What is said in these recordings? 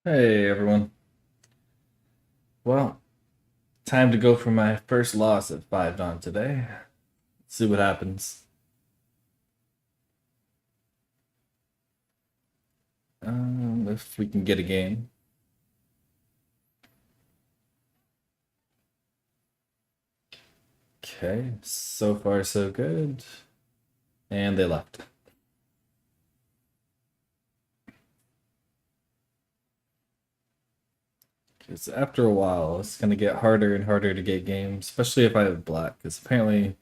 Hey everyone. Well, time to go for my first loss at 5 Dawn today. See what happens. If we can get a game. Okay, so far so good. And they left. Because after a while, it's gonna get harder and harder to get games, especially if I have black. Because apparently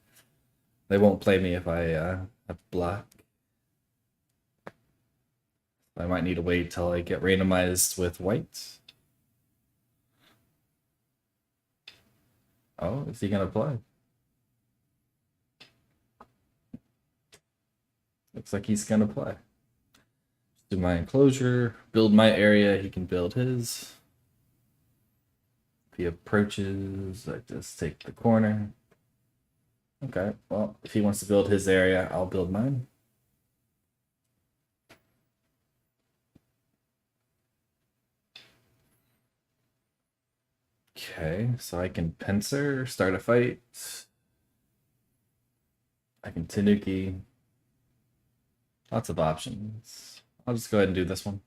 they won't play me if I have black. I might need to wait till I get randomized with white. Oh, is he gonna play? Looks like he's gonna play. Do my enclosure, build my area, he can build his. If he approaches, I just take the corner. Okay, well, if he wants to build his area, I'll build mine. Okay, so I can pincer, start a fight. I can tanuki. Lots of options. I'll just go ahead and do this one.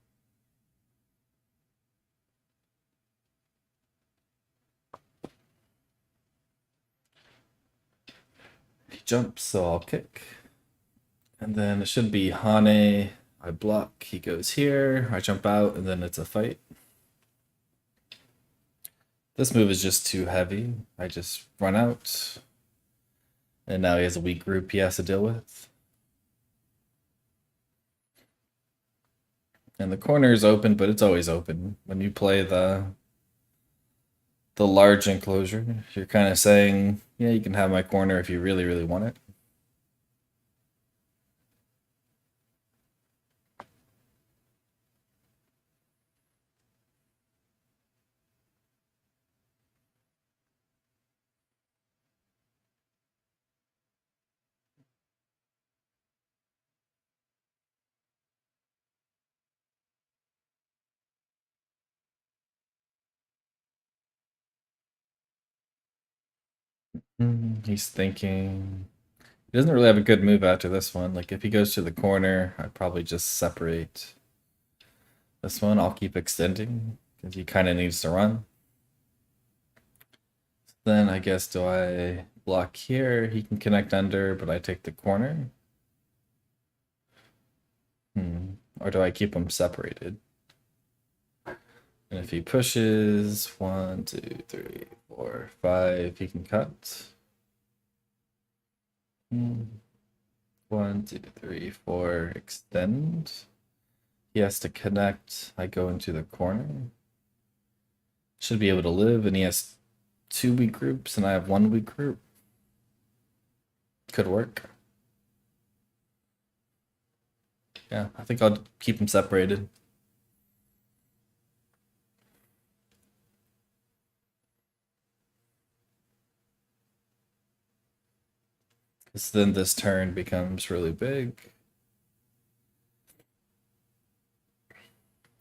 He jumps, so I'll kick. And then it should be Hane. I block, he goes here, I jump out, and then it's a fight. This move is just too heavy. I just run out. And now he has a weak group he has to deal with. And the corner is open, but it's always open. When you play the large enclosure, you're kind of saying, yeah, you can have my corner if you really, really want it. He's thinking. He doesn't really have a good move after this one. Like, if he goes to the corner, I'd probably just separate this one. I'll keep extending because he kind of needs to run. Then I guess, do I block here? He can connect under, but I take the corner. Or do I keep them separated? And if he pushes 1, 2, 3, 4, 5, he can cut. 1, 2, 3, 4, extend. He has to connect. I go into the corner. Should be able to live, and he has 2 weak groups, and I have 1 weak group. Could work. Yeah, I think I'll keep them separated. Because then this turn becomes really big.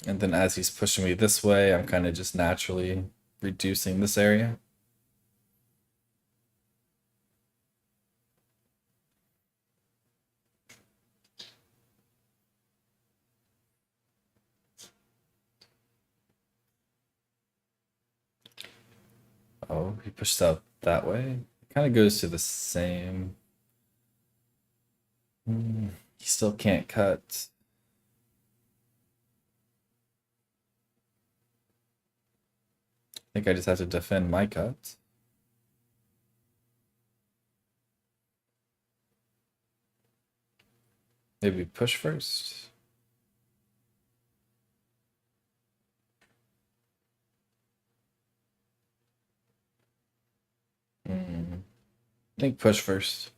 And then as he's pushing me this way, I'm kind of just naturally reducing this area. Oh, he pushed out that way. It kind of goes to the same. He still can't cut. I think I just have to defend my cut. Maybe push first. I think push first.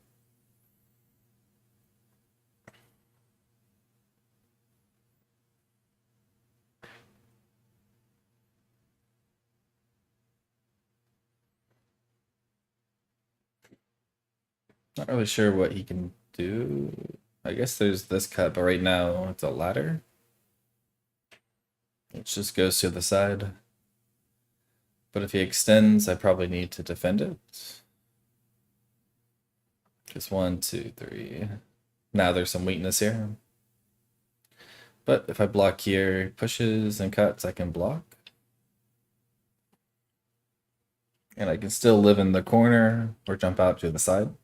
Not really sure what he can do. I guess there's this cut, but right now it's a ladder. It just goes to the side. But if he extends, I probably need to defend it. Just 1, 2, 3. Now there's some weakness here. But if I block here, he pushes and cuts, I can block. And I can still live in the corner or jump out to the side.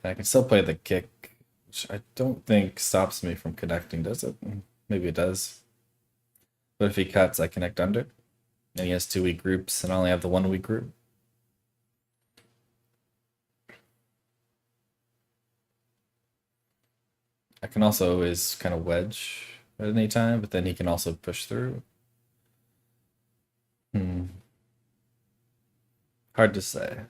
And I can still play the kick, which I don't think stops me from connecting, does it? Maybe it does. But if he cuts, I connect under. And he has 2 weak groups, and I only have the 1 weak group. I can also always kind of wedge at any time, but then he can also push through. Hard to say.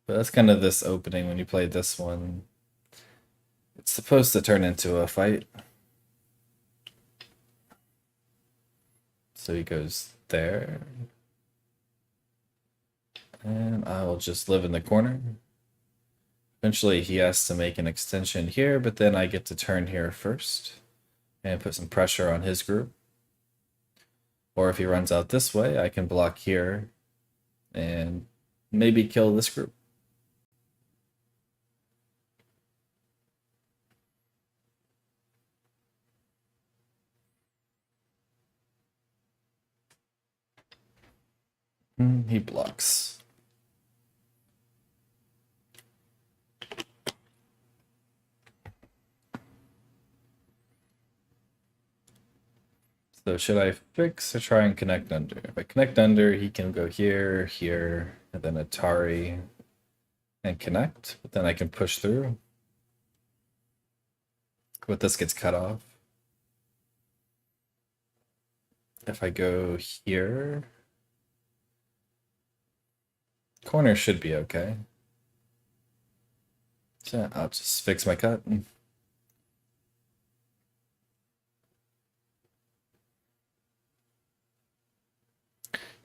But that's kind of this opening when you play this one. It's supposed to turn into a fight. So he goes there. And I will just live in the corner. Eventually he has to make an extension here, but then I get to turn here first and put some pressure on his group. Or if he runs out this way, I can block here and maybe kill this group. He blocks. So should I fix or try and connect under? If I connect under, he can go here, here, and then Atari and connect, but then I can push through. But this gets cut off. If I go here, corner should be okay. So I'll just fix my cut.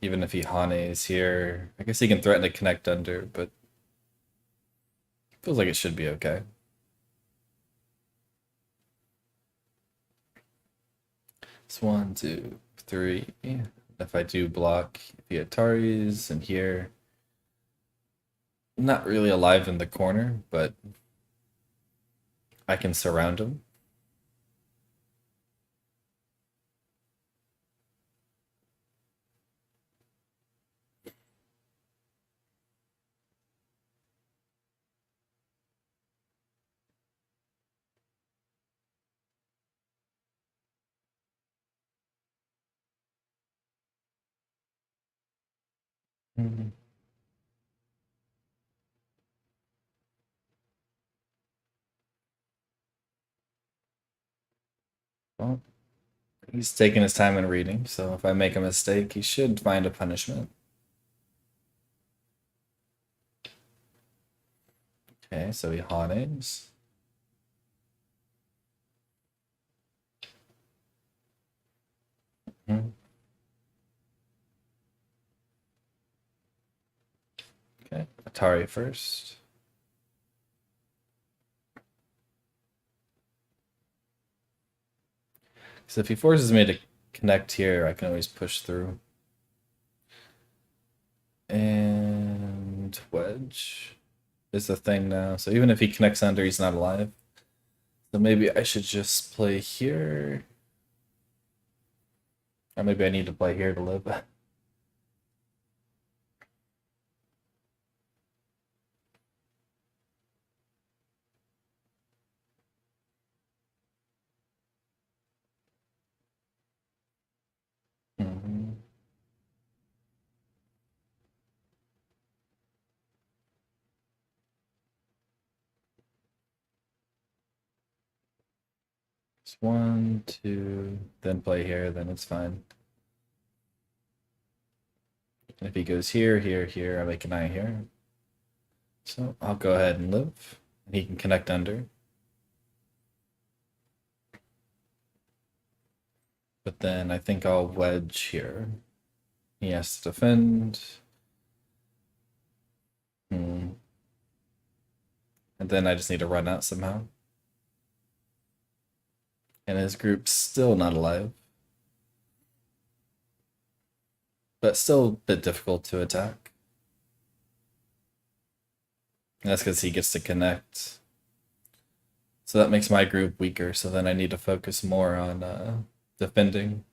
Even if he Hanes here, I guess he can threaten to connect under, but feels like it should be okay. It's 1, 2, 3. If I do block the Ataris and here, not really alive in the corner, but I can surround him. Mhm. Well, he's taking his time in reading, so if I make a mistake, he should find a punishment. Okay, so he Hanes. Okay, Atari first. So if he forces me to connect here, I can always push through. And wedge is the thing now. So even if he connects under, he's not alive. So maybe I should just play here. Or maybe I need to play here to live. Mhm. It's 1, 2, then play here, then it's fine. And if he goes here, here, here, I make an eye here. So I'll go ahead and live. And he can connect under. But then I think I'll wedge here. He has to defend. And then I just need to run out somehow. And his group's still not alive. But still a bit difficult to attack. And that's because he gets to connect. So that makes my group weaker, so then I need to focus more on defending.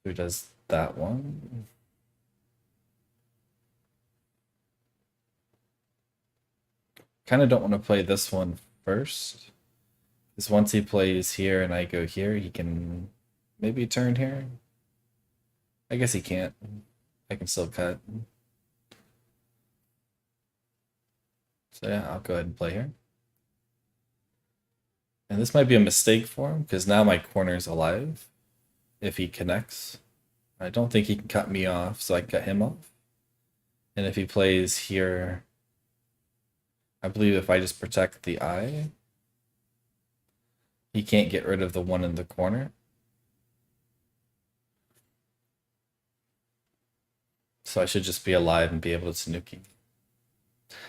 Who does that one? Kind of don't want to play this one first. Because once he plays here and I go here, he can maybe turn here. I guess he can't. I can still cut. So yeah, I'll go ahead and play here. And this might be a mistake for him, because now my corner is alive if he connects. I don't think he can cut me off, so I can cut him off. And if he plays here, I believe if I just protect the eye, he can't get rid of the one in the corner. So I should just be alive and be able to Tanuki.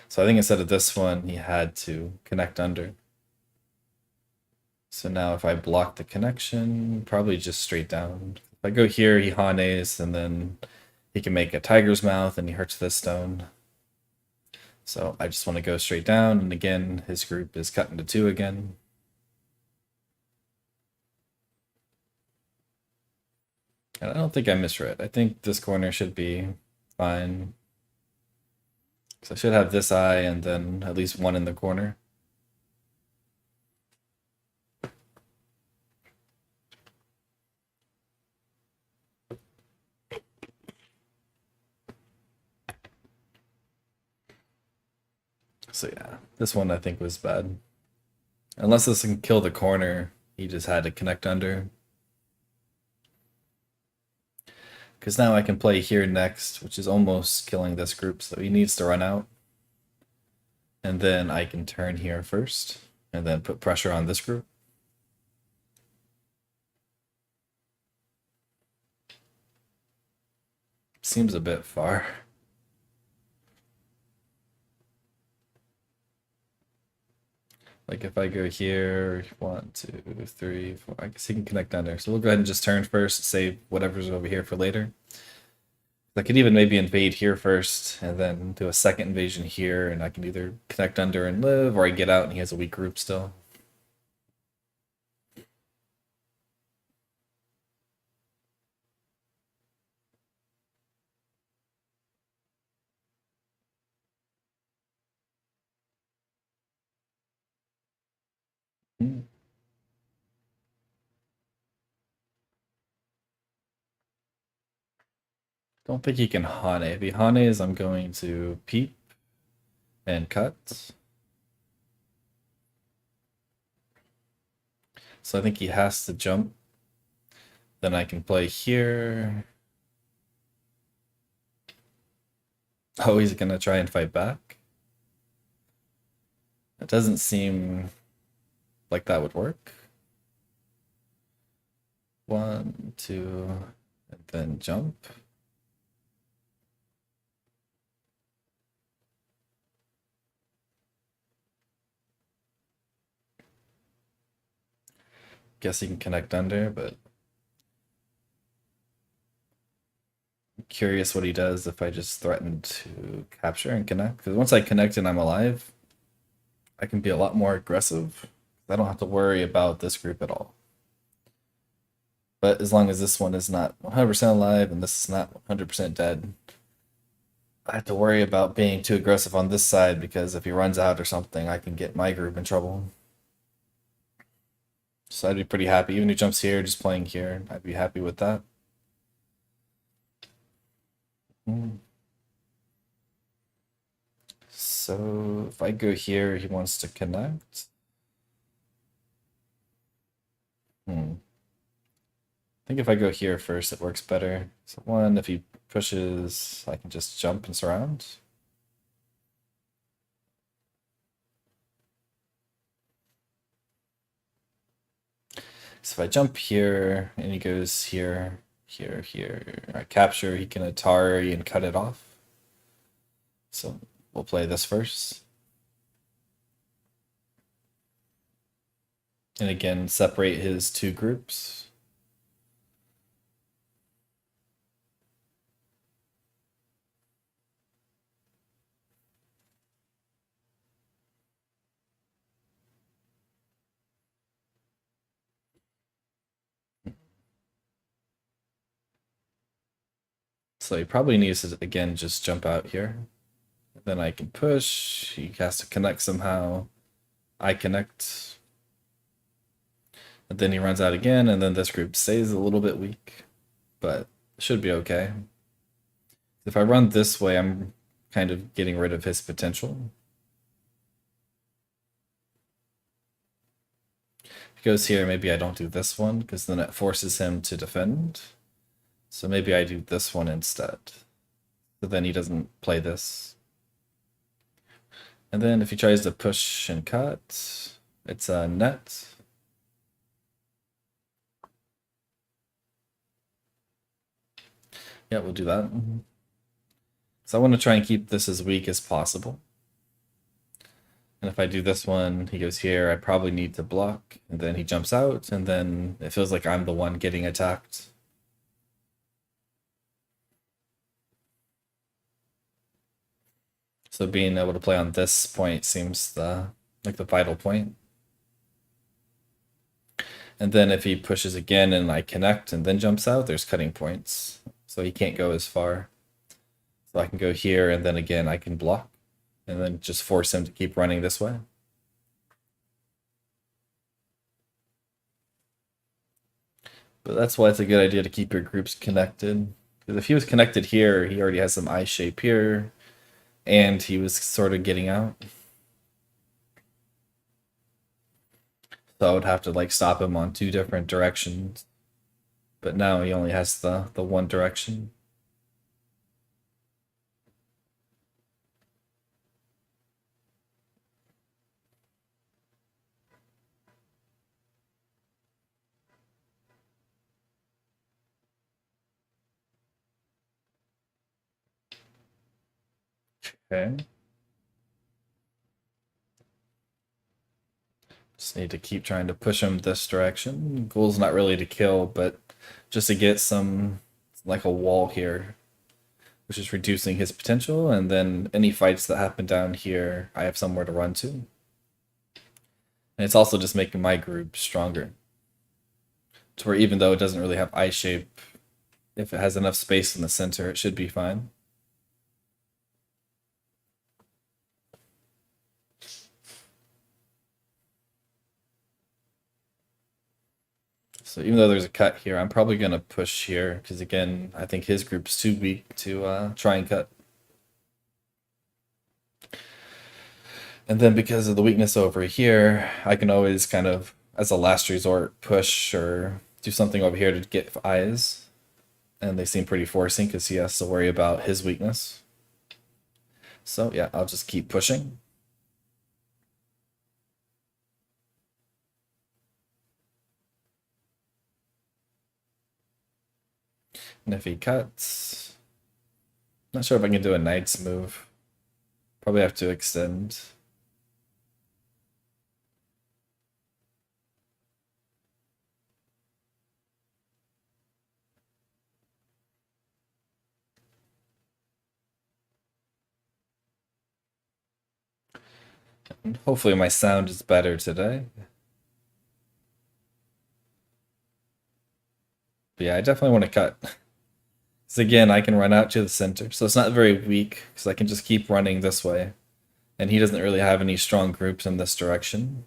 So I think instead of this one, he had to connect under. So now if I block the connection, probably just straight down. If I go here, he Hanes, and then he can make a tiger's mouth, and he hurts this stone. So I just want to go straight down, and again, his group is cut into two again. And I don't think I misread. I think this corner should be fine. So I should have this eye and then at least one in the corner. So yeah, this one I think was bad. Unless this can kill the corner, he just had to connect under. Because now I can play here next, which is almost killing this group, so he needs to run out. And then I can turn here first, and then put pressure on this group. Seems a bit far. Like if I go here, 1, 2, 3, 4, I guess he can connect under. So we'll go ahead and just turn first, save whatever's over here for later. I could even maybe invade here first and then do a second invasion here, and I can either connect under and live, or I get out and he has a weak group still. Hmm. Don't think he can Hane. If he Hanes, I'm going to peep and cut. So I think he has to jump. Then I can play here. Oh, he's gonna try and fight back. It doesn't seem like that would work. 1, 2, and then jump. Guess he can connect under, but I'm curious what he does if I just threaten to capture and connect. Because once I connect and I'm alive, I can be a lot more aggressive. I don't have to worry about this group at all. But as long as this one is not 100% alive and this is not 100% dead, I have to worry about being too aggressive on this side, because if he runs out or something, I can get my group in trouble. So I'd be pretty happy. Even if he jumps here, just playing here, I'd be happy with that. So if I go here, he wants to connect. I think if I go here first, it works better. So 1, if he pushes, I can just jump and surround. So if I jump here and he goes here, here, here, I capture, he can Atari and cut it off. So we'll play this first. And again, separate his two groups. So he probably needs to, again, just jump out here. Then I can push. He has to connect somehow. I connect. And then he runs out again, and then this group stays a little bit weak. But it should be okay. If I run this way, I'm kind of getting rid of his potential. If he goes here, maybe I don't do this one, because then it forces him to defend. So maybe I do this one instead. So then he doesn't play this. And then if he tries to push and cut, it's a net. Yeah, we'll do that. So I want to try and keep this as weak as possible. And if I do this one, he goes here, I probably need to block, and then he jumps out, and then it feels like I'm the one getting attacked. So being able to play on this point seems like the vital point. And then if he pushes again and I connect and then jumps out, there's cutting points. So he can't go as far. So I can go here and then again I can block and then just force him to keep running this way. But that's why it's a good idea to keep your groups connected. Because if he was connected here, he already has some I shape here, and he was sort of getting out. So I would have to like stop him on two different directions. But now he only has the one direction. Okay. Just need to keep trying to push him this direction. Goal's not really to kill, but just to get some, like a wall here, which is reducing his potential, and then any fights that happen down here, I have somewhere to run to. And it's also just making my group stronger. To where even though it doesn't really have I shape, if it has enough space in the center, it should be fine. So even though there's a cut here, I'm probably going to push here, because again, I think his group's too weak to try and cut. And then because of the weakness over here, I can always kind of, as a last resort, push or do something over here to get eyes. And they seem pretty forcing because he has to worry about his weakness. So yeah, I'll just keep pushing. And if he cuts, not sure if I can do a knight's move. Probably have to extend. And hopefully my sound is better today. But yeah, I definitely want to cut. So again, I can run out to the center. So it's not very weak because I can just keep running this way. And he doesn't really have any strong groups in this direction.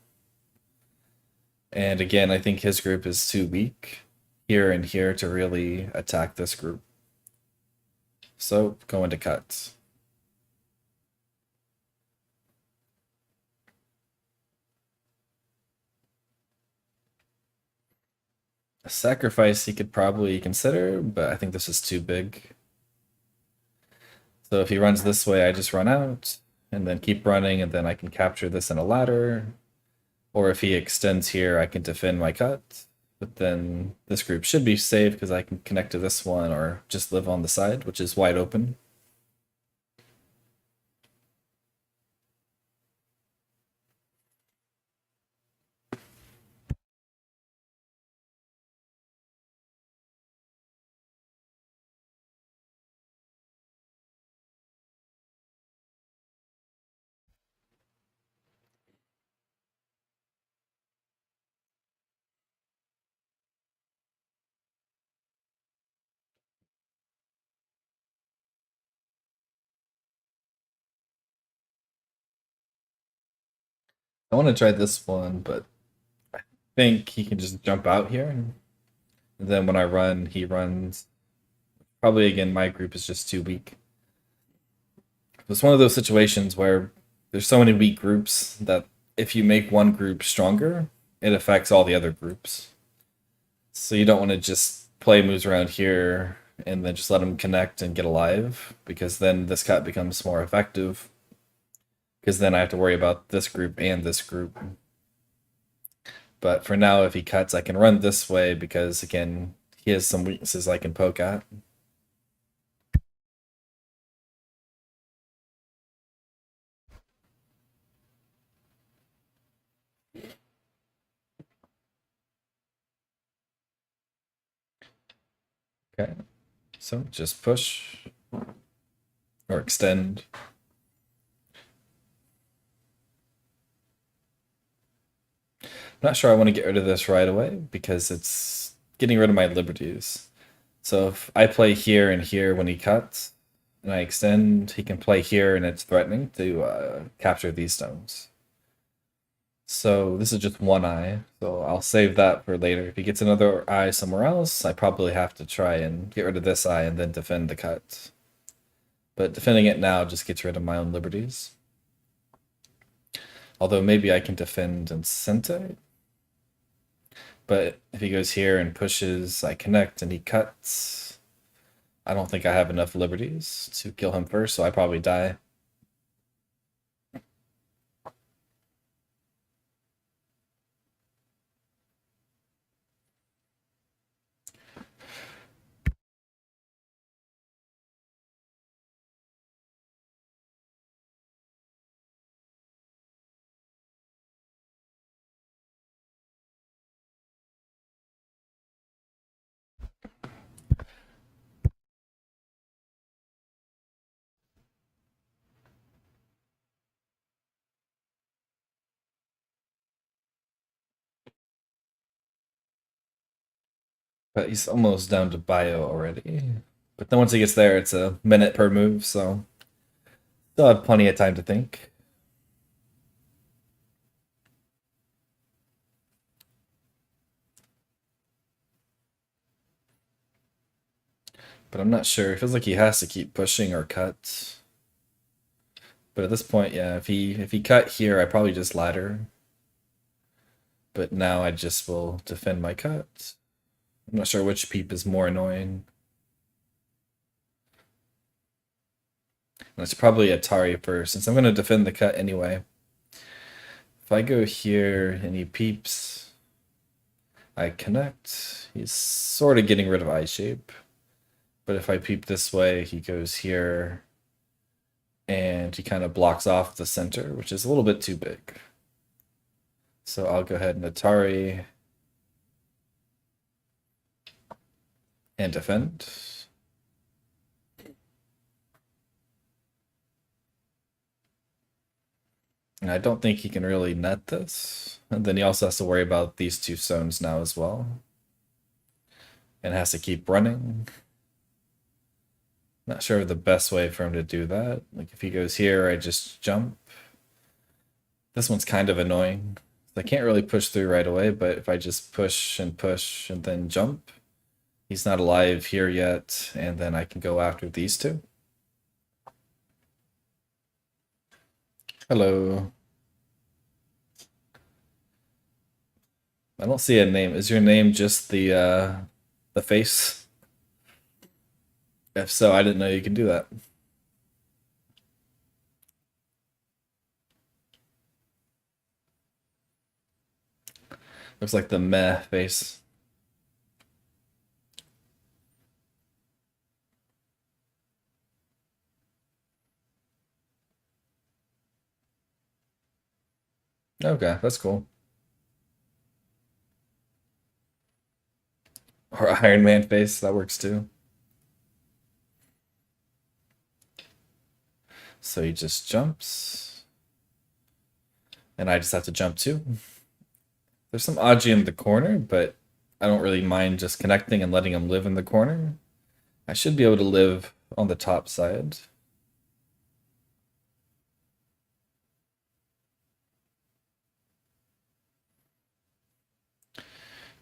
And again, I think his group is too weak here and here to really attack this group. So go into cuts. A sacrifice he could probably consider, but I think this is too big. So if he runs this way, I just run out and then keep running, and then I can capture this in a ladder. Or if he extends here, I can defend my cut. But then this group should be safe because I can connect to this one or just live on the side, which is wide open. I want to try this one, but I think he can just jump out here. And then when I run, he runs. Probably again, my group is just too weak. It's one of those situations where there's so many weak groups that if you make one group stronger, it affects all the other groups. So you don't want to just play moves around here and then just let them connect and get alive, because then this cut becomes more effective. Because then I have to worry about this group and this group. But for now, if he cuts, I can run this way because, again, he has some weaknesses I can poke at. Okay, so just push or extend. Not sure I want to get rid of this right away because it's getting rid of my liberties. So if I play here and here when he cuts, and I extend, he can play here and it's threatening to capture these stones. So this is just one eye, so I'll save that for later. If he gets another eye somewhere else, I probably have to try and get rid of this eye and then defend the cut. But defending it now just gets rid of my own liberties. Although maybe I can defend and Sente. But if he goes here and pushes, I connect and he cuts. I don't think I have enough liberties to kill him first, so I probably die. But he's almost down to bio already. But then once he gets there, it's a minute per move, so still have plenty of time to think. But I'm not sure. It feels like he has to keep pushing or cut. But at this point, yeah, if he cut here, I probably just ladder. But now I just will defend my cut. I'm not sure which peep is more annoying. That's probably Atari first, since I'm going to defend the cut anyway. If I go here and he peeps, I connect. He's sort of getting rid of eye shape. But if I peep this way, he goes here and he kind of blocks off the center, which is a little bit too big. So I'll go ahead and Atari and defend. And I don't think he can really net this. And then he also has to worry about these two stones now as well. And has to keep running. Not sure the best way for him to do that. Like if he goes here, I just jump. This one's kind of annoying. I can't really push through right away, but if I just push and then jump, he's not alive here yet, and then I can go after these two. Hello. I don't see a name. Is your name just the face? If so, I didn't know you could do that. Looks like the meh face. Okay, that's cool. Or Iron Man face, that works too. So he just jumps. And I just have to jump too. There's some Aji in the corner, but I don't really mind just connecting and letting him live in the corner. I should be able to live on the top side.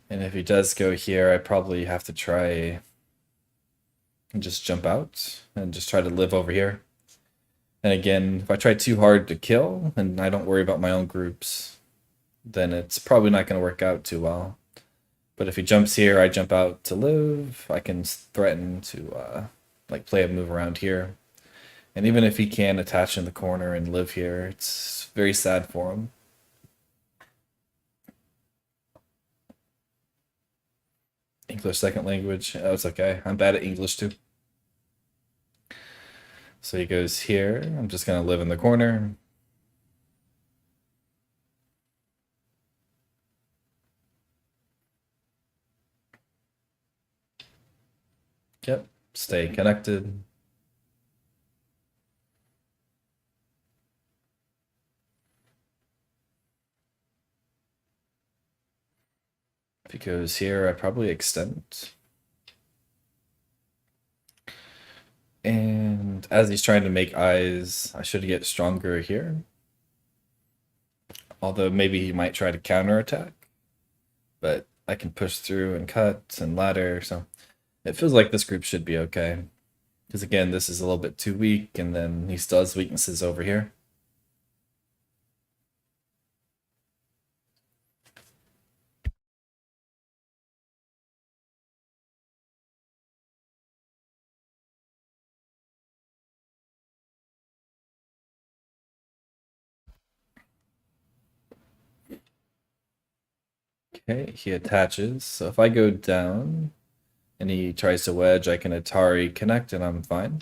And if he does go here, I probably have to try and just jump out and just try to live over here. And again, if I try too hard to kill and I don't worry about my own groups, then it's probably not going to work out too well. But if he jumps here, I jump out to live. I can threaten to like play a move around here. And even if he can attach in the corner and live here, it's very sad for him. English second language. Oh, it's okay. I'm bad at English too. So he goes here. I'm just gonna live in the corner. Yep. Stay connected. If he goes here, I probably extend. And as he's trying to make eyes, I should get stronger here. Although maybe he might try to counterattack. But I can push through and cut and ladder, so it feels like this group should be okay. Because again, this is a little bit too weak, and then he still has weaknesses over here. Okay, he attaches. So if I go down and he tries to wedge, I can Atari connect and I'm fine.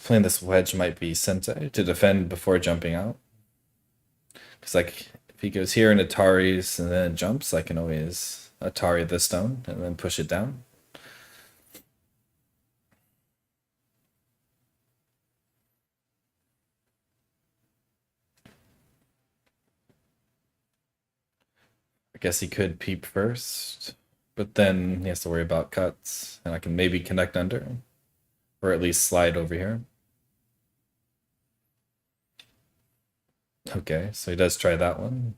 Playing this wedge might be Sensei to defend before jumping out. Because like if he goes here and Ataris and then jumps, I can always Atari the stone and then push it down. I guess he could peep first, but then he has to worry about cuts, and I can maybe connect under, or at least slide over here. Okay, so he does try that one.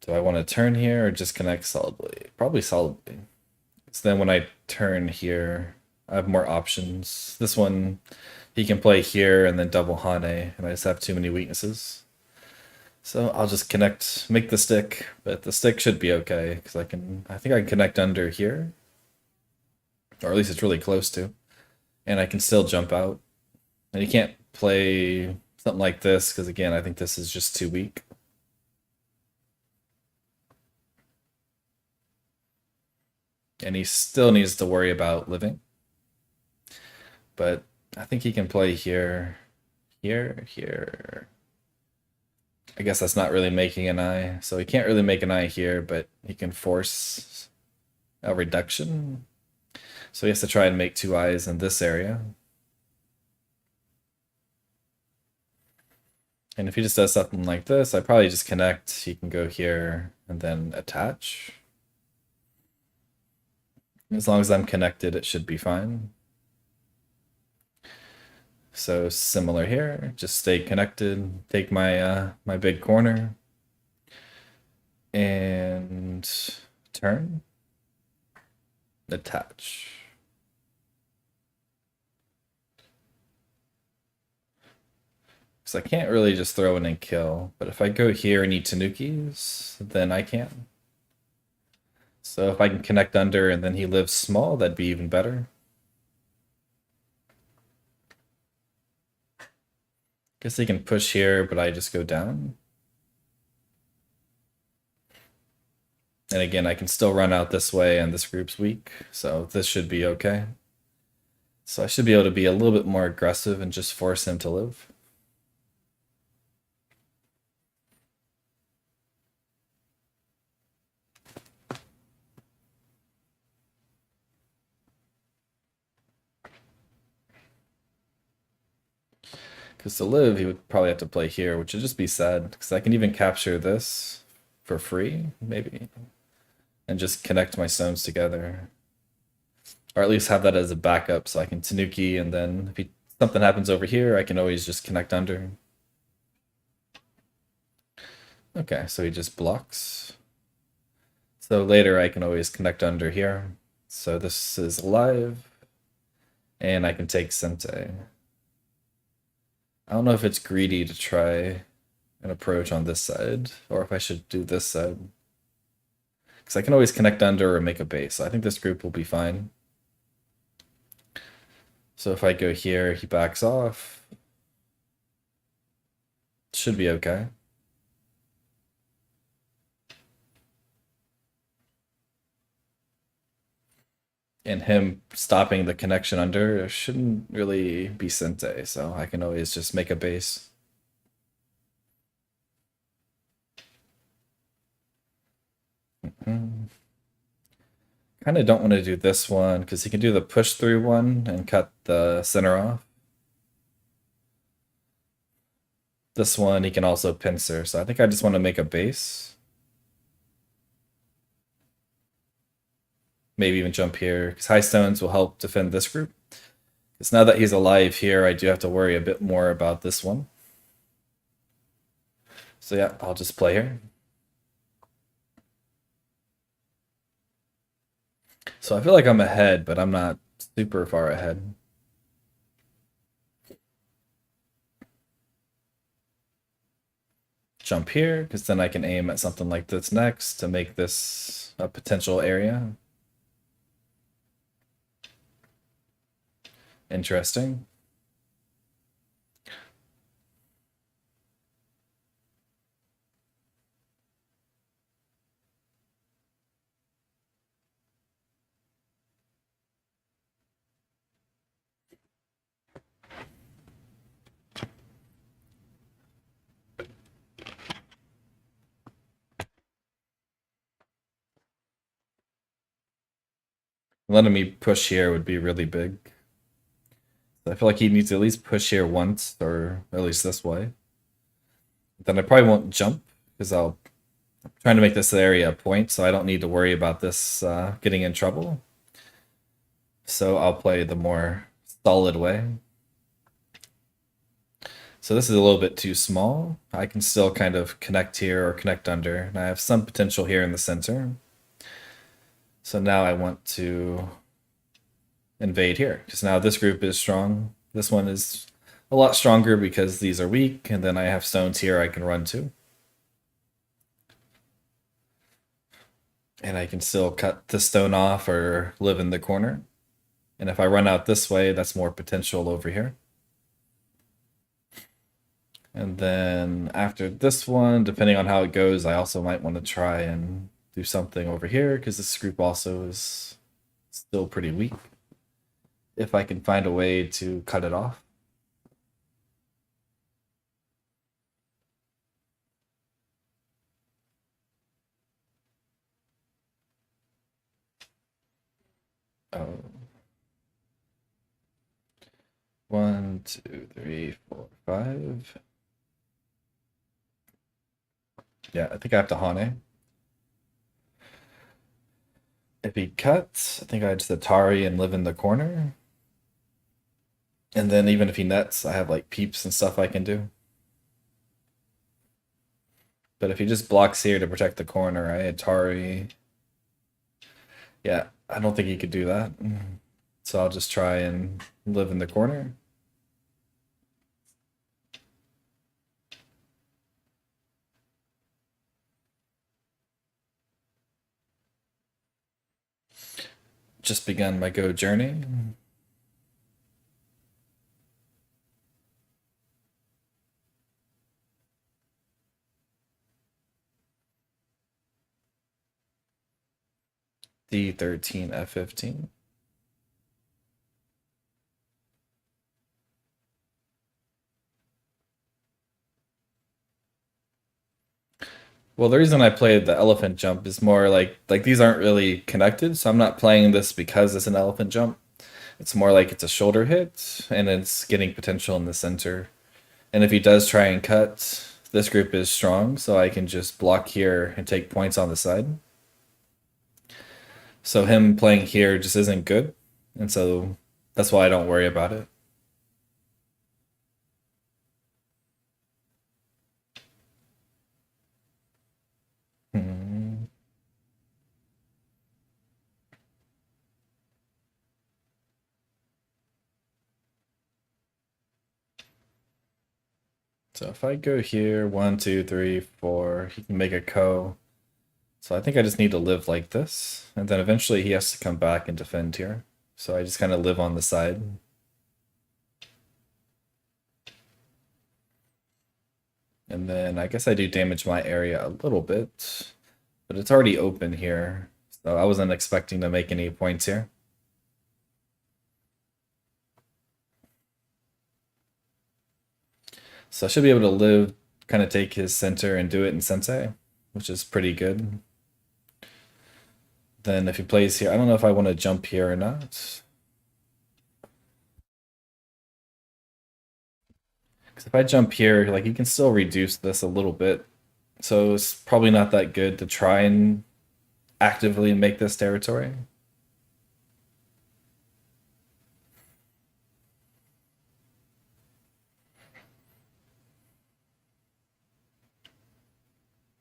Do I want to turn here or just connect solidly? Probably solidly. So then when I turn here, I have more options. This one, he can play here and then double Hane, and I just have too many weaknesses. So I'll just connect, make the stick, but the stick should be okay, because I think I can connect under here. Or at least it's really close to. And I can still jump out. And you can't play something like this, because again, I think this is just too weak. And he still needs to worry about living. But I think he can play here, here, here. I guess that's not really making an eye. So he can't really make an eye here, but he can force a reduction. So he has to try and make two eyes in this area. And if he just does something like this, I probably just connect. He can go here and then attach. As long as I'm connected, it should be fine. So similar here, just stay connected, take my my big corner, and turn, attach. So I can't really just throw in and kill, but if I go here and eat tanukis, then I can. So if I can connect under and then he lives small, that'd be even better. Guess he can push here, but I just go down. And again, I can still run out this way and this group's weak, so this should be okay. So I should be able to be a little bit more aggressive and just force him to live. Because to live, he would probably have to play here, which would just be sad, because I can even capture this for free, maybe, and just connect my stones together. Or at least have that as a backup so I can Tanuki, and then if something happens over here, I can always just connect under. Okay, so he just blocks. So later I can always connect under here. So this is alive, and I can take Sente. I don't know if it's greedy to try an approach on this side, or if I should do this side. Because I can always connect under or make a base. So I think this group will be fine. So if I go here, he backs off. Should be okay. And him stopping the connection under shouldn't really be Sente, so I can always just make a base. Kind of don't want to do this one because he can do the push through one and cut the center off. This one he can also pincer, so I think I just want to make a base. Maybe even jump here because high stones will help defend this group. Because now that he's alive here, I do have to worry a bit more about this one. So yeah, I'll just play here. So I feel like I'm ahead, but I'm not super far ahead. Jump here, because then I can aim at something like this next to make this a potential area. Interesting. Letting me push here would be really big. I feel like he needs to at least push here once, or at least this way. Then I probably won't jump, because I'm trying to make this area a point, so I don't need to worry about this getting in trouble. So I'll play the more solid way. So this is a little bit too small. I can still kind of connect here or connect under, and I have some potential here in the center. So now I want to invade here, because now this group is strong. This one is a lot stronger because these are weak, and then I have stones here I can run to. And I can still cut the stone off or live in the corner. And if I run out this way, that's more potential over here. And then after this one, depending on how it goes, I also might want to try and do something over here, because this group also is still pretty weak. If I can find a way to cut it off. Oh. 1, 2, 3, 4, 5. Yeah, I think I have to Hane. If he cuts, I think I just Atari and live in the corner. And then even if he nets, I have like peeps and stuff I can do. But if he just blocks here to protect the corner, I Atari. Yeah, I don't think he could do that. So I'll just try and live in the corner. Just begun my Go journey. D13, F15. Well, the reason I played the elephant jump is more like these aren't really connected, so I'm not playing this because it's an elephant jump. It's more like it's a shoulder hit and it's getting potential in the center. And if he does try and cut, this group is strong, so I can just block here and take points on the side. So him playing here just isn't good, and so that's why I don't worry about it. Hmm. So if I go here, one, two, three, four, he can make a ko. So I think I just need to live like this, and then eventually he has to come back and defend here. So I just kind of live on the side. And then I guess I do damage my area a little bit, but it's already open here. So I wasn't expecting to make any points here. So I should be able to live, kind of take his center and do it in sensei, which is pretty good. Then if he plays here, I don't know if I want to jump here or not. Because if I jump here, like you can still reduce this a little bit. So it's probably not that good to try and actively make this territory.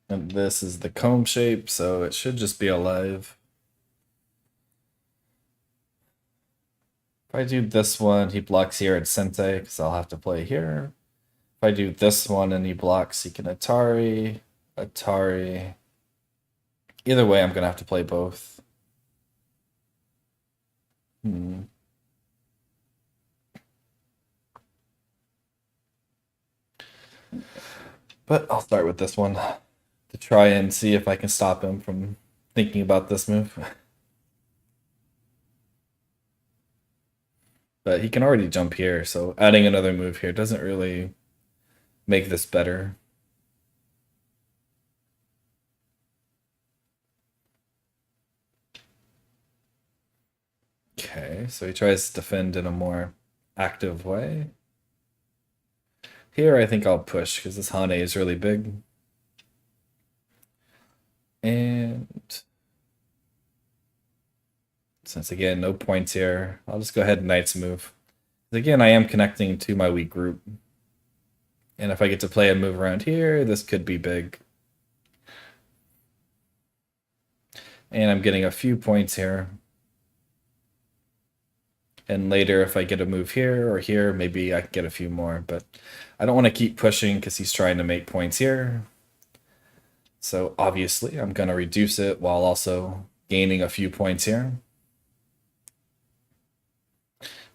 And this is the comb shape, so it should just be alive. If I do this one, he blocks here at Sensei, because I'll have to play here. If I do this one and he blocks, he can Atari, Atari. Either way, I'm going to have to play both. Hmm. But I'll start with this one to try and see if I can stop him from thinking about this move. But he can already jump here, so adding another move here doesn't really make this better. Okay, so he tries to defend in a more active way. Here I think I'll push because this Hane is really big. And since again, no points here, I'll just go ahead and Knight's move. Again, I am connecting to my weak group. And if I get to play a move around here, this could be big. And I'm getting a few points here. And later, if I get a move here or here, maybe I can get a few more. But I don't want to keep pushing because he's trying to make points here. So obviously, I'm going to reduce it while also gaining a few points here.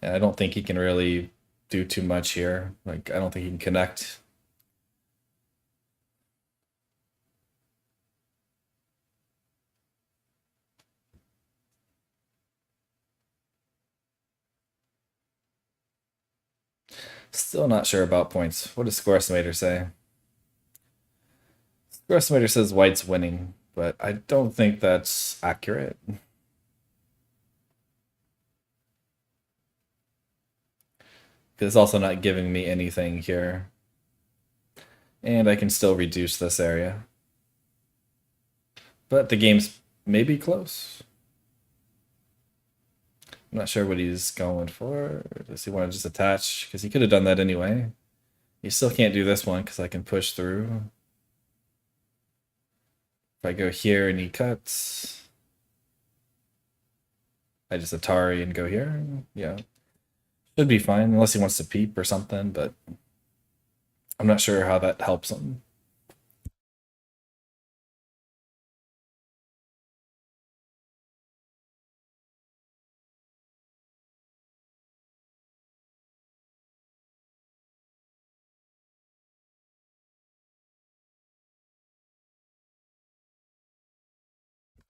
And I don't think he can really do too much here. Like, I don't think he can connect. Still not sure about points. What does Score Estimator say? Score Estimator says white's winning, but I don't think that's accurate. Because it's also not giving me anything here. And I can still reduce this area. But the game's maybe close. I'm not sure what he's going for. Does he want to just attach? Because he could have done that anyway. You still can't do this one because I can push through. If I go here and he cuts, I just Atari and go here. Yeah. Should be fine, unless he wants to peep or something, but I'm not sure how that helps him.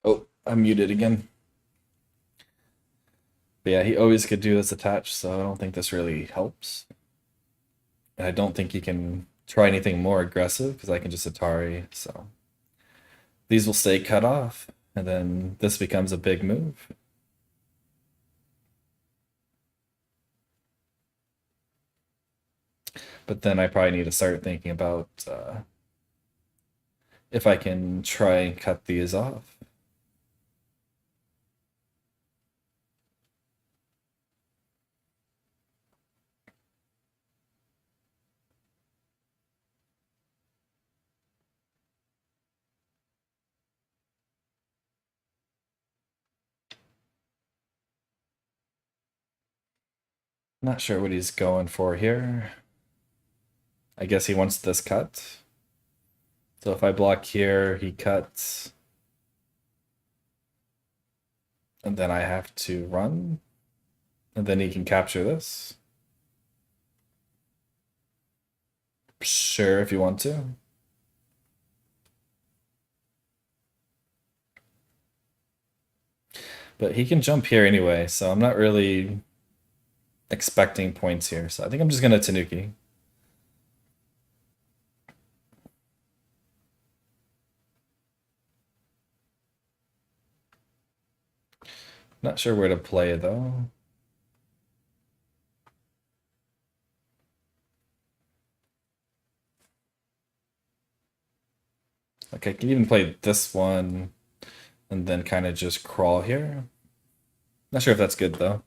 Oh, I'm muted again. But yeah, he always could do this attached, so I don't think this really helps. And I don't think he can try anything more aggressive because I can just Atari, so these will stay cut off, and then this becomes a big move. But then I probably need to start thinking about if I can try and cut these off. Not sure what he's going for here. I guess he wants this cut. So if I block here, he cuts. And then I have to run. And then he can capture this. Sure, if you want to. But he can jump here anyway, so I'm not really expecting points here. So I think I'm just going to Tanuki. Not sure where to play though. Like I can even play this one and then kind of just crawl here. Not sure if that's good though.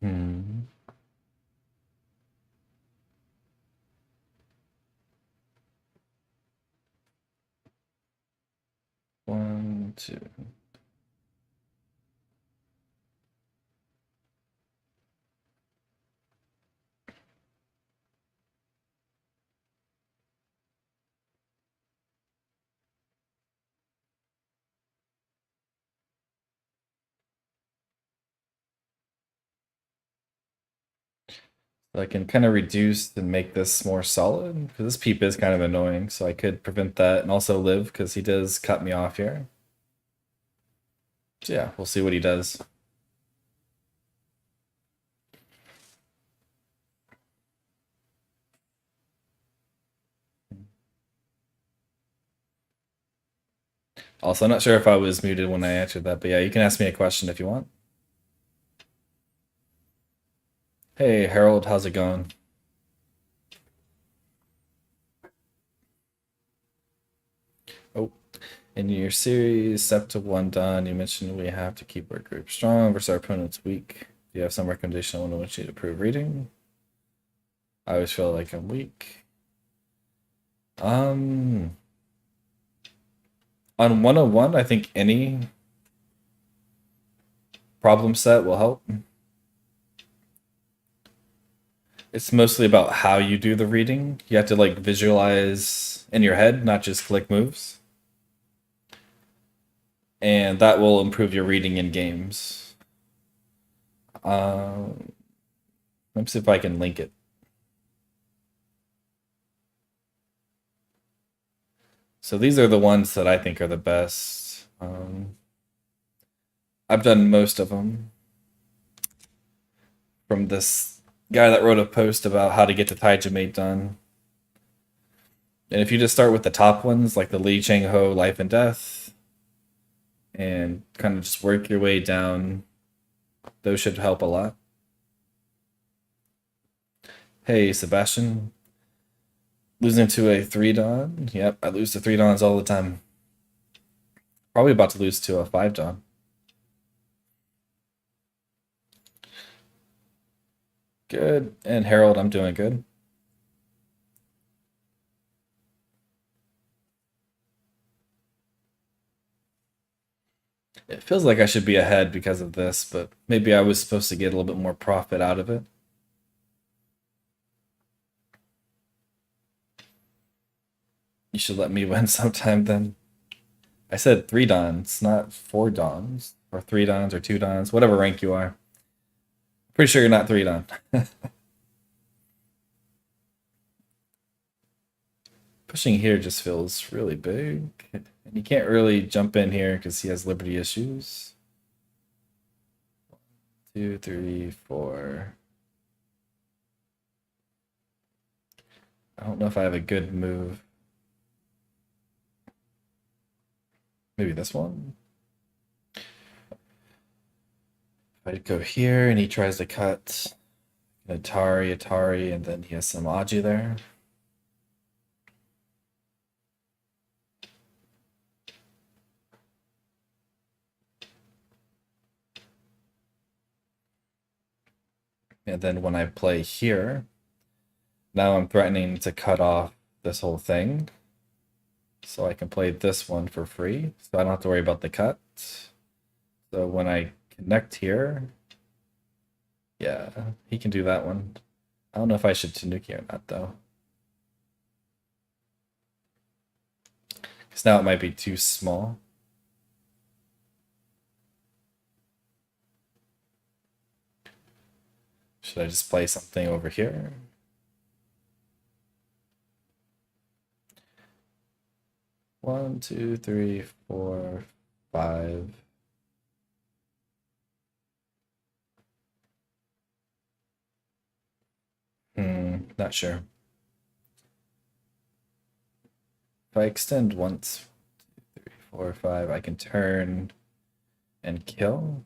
Hmm. One, two. So I can kind of reduce and make this more solid because this peep is kind of annoying. So I could prevent that and also live because he does cut me off here. So yeah, we'll see what he does. Also, I'm not sure if I was muted when I answered that, but yeah, you can ask me a question if you want. Hey, Harold, how's it going? Oh, in your series, step to one done, you mentioned we have to keep our group strong versus our opponent's weak. Do you have some recommendation on what you to improve reading? I always feel like I'm weak. On 101, I think any problem set will help. It's mostly about how you do the reading. You have to like visualize in your head, not just click moves. And that will improve your reading in games. Let me see if I can link it. So these are the ones that I think are the best. I've done most of them from this guy that wrote a post about how to get the Taijimate done. And if you just start with the top ones, like the Li Cheng Ho Life and Death, and kind of just work your way down, those should help a lot. Hey, Sebastian. Losing to a 3-dan? Yep, I lose to 3-dans all the time. Probably about to lose to a 5-dan. Good. And Harold, I'm doing good. It feels like I should be ahead because of this, but maybe I was supposed to get a little bit more profit out of it. You should let me win sometime then. I said 3-dans, not 4-dans, or 3-dans or 2-dans, whatever rank you are. Pretty sure you're not 3-dan. Pushing here just feels really big. And he can't really jump in here because he has liberty issues. 2, 3, 4. I don't know if I have a good move. Maybe this one? If I go here and he tries to cut Atari, and then he has some Aji there. And then when I play here, now I'm threatening to cut off this whole thing. So I can play this one for free. So I don't have to worry about the cut. So when I connect here, yeah, he can do that one. I don't know if I should Tanuki or not, though. Because now it might be too small. Should I just play something over here? One, two, three, 4, 5. Not sure. If I extend once, 2, 3, 4, 5, I can turn and kill.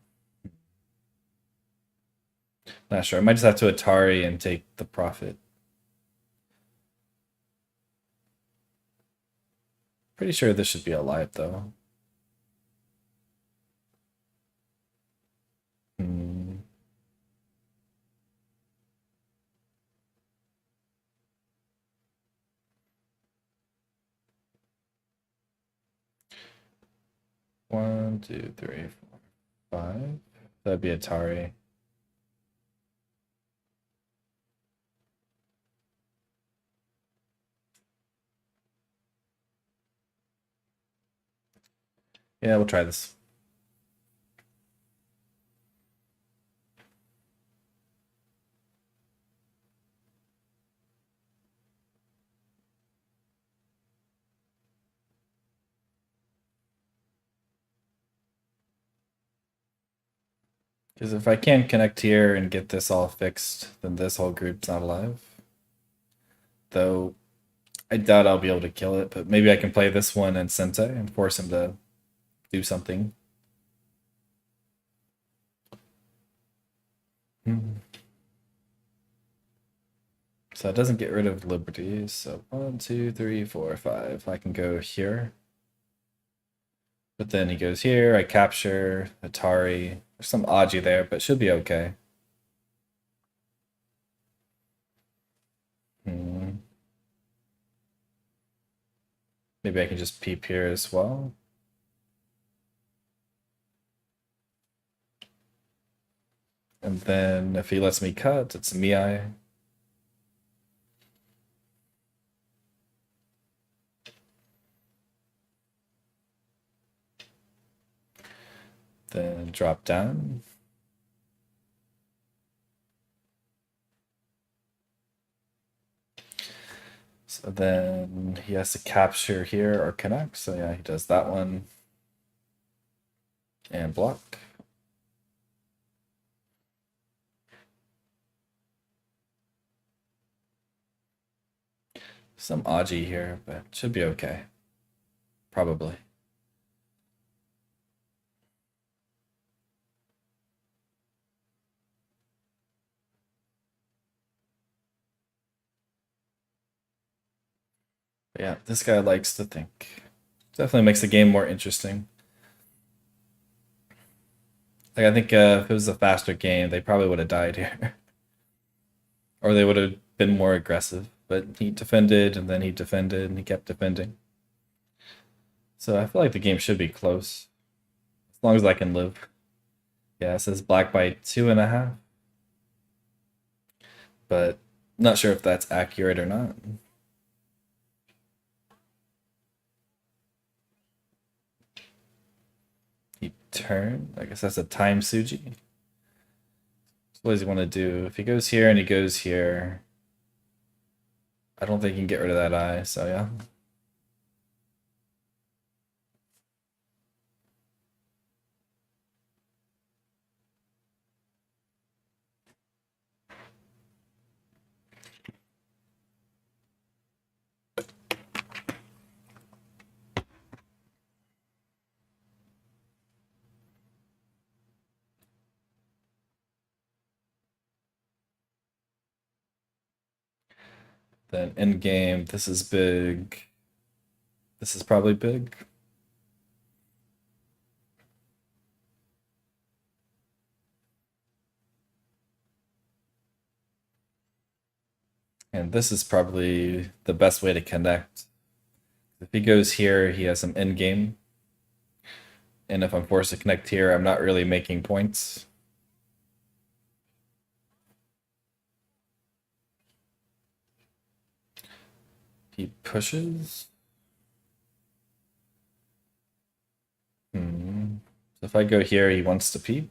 Not sure. I might just have to Atari and take the profit. Pretty sure this should be alive, though. Hmm. One, two, three, 4, 5. That'd be Atari. Yeah, we'll try this. Because if I can't connect here and get this all fixed, then this whole group's not alive. Though I doubt I'll be able to kill it, but maybe I can play this one and Sensei and force him to do something. So it doesn't get rid of liberties. So 1, 2, 3, 4, 5. I can go here. But then he goes here, I capture Atari. There's some Aji there, but should be okay. Maybe I can just peep here as well. And then if he lets me cut, it's Miai. Then drop down. So then he has to capture here or connect. So yeah, he does that one. And block. Some Aji here, but should be okay. Probably. But yeah, this guy likes to think. Definitely makes the game more interesting. Like I think if it was a faster game, they probably would have died here. Or they would have been more aggressive. But he defended and then he defended and he kept defending. So I feel like the game should be close. As long as I can live. Yeah, it says black by 2.5. But not sure if that's accurate or not. He turned. I guess that's a time Suji. So what does he want to do? If he goes here and he goes here, I don't think he can get rid of that eye, so yeah. Then Endgame, this is big. This is probably big. And this is probably the best way to connect. If he goes here, he has some endgame. And if I'm forced to connect here, I'm not really making points. He pushes. So if I go here, he wants to peep.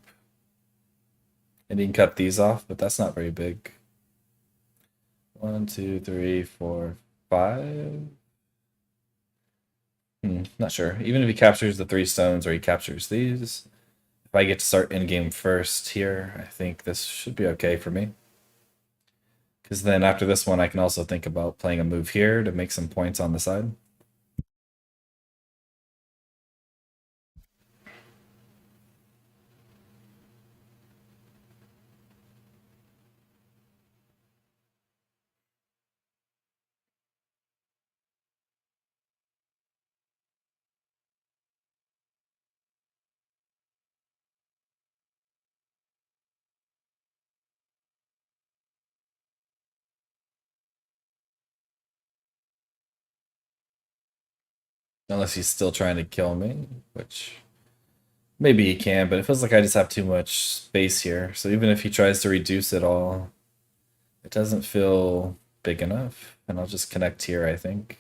And he can cut these off, but that's not very big. 1, 2, 3, 4, 5. Not sure. Even if he captures the 3 stones or he captures these, if I get to start in-game first here, I think this should be okay for me. Because then after this one, I can also think about playing a move here to make some points on the side. Unless he's still trying to kill me, which maybe he can, but it feels like I just have too much space here. So even if he tries to reduce it all, it doesn't feel big enough. And I'll just connect here, I think.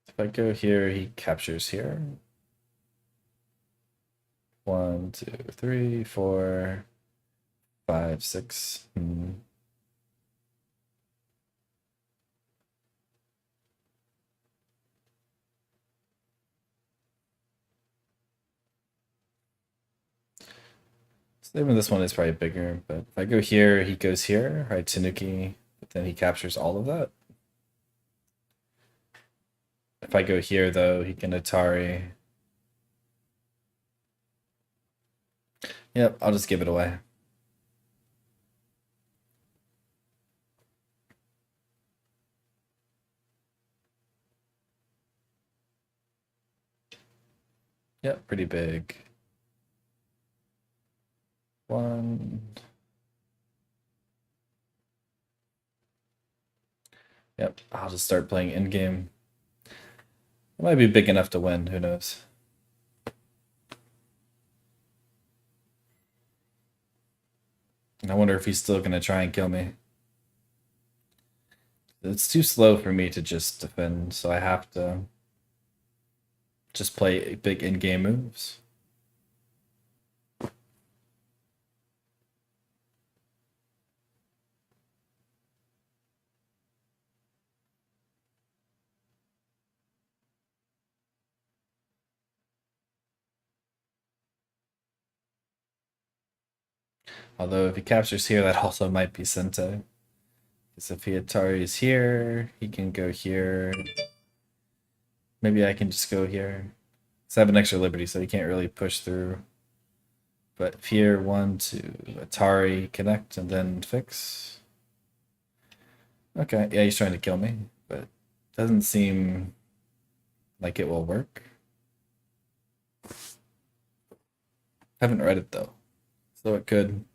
If I go here, he captures here. 1, 2, 3, 4, 5, 6. So even this one is probably bigger, but if I go here, he goes here, right, Tanuki, but then he captures all of that. If I go here, though, he can Atari. Yep, I'll just give it away. Yep, pretty big. 1. Yep, I'll just start playing in-game. It might be big enough to win, who knows. I wonder if he's still going to try and kill me. It's too slow for me to just defend, so I have to just play big in-game moves. Although if he captures here, that also might be Sente. Because if he Atari's here, he can go here. Maybe I can just go here. Because I have an extra liberty, so he can't really push through. But if here, 1, 2, Atari, connect, and then fix. Okay, yeah, he's trying to kill me, but doesn't seem like it will work. Haven't read it though, so it could.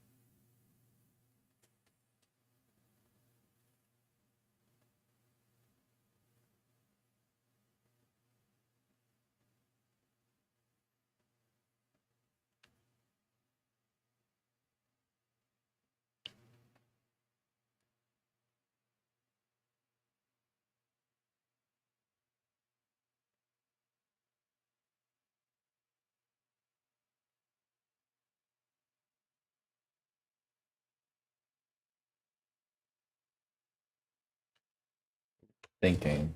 Thinking.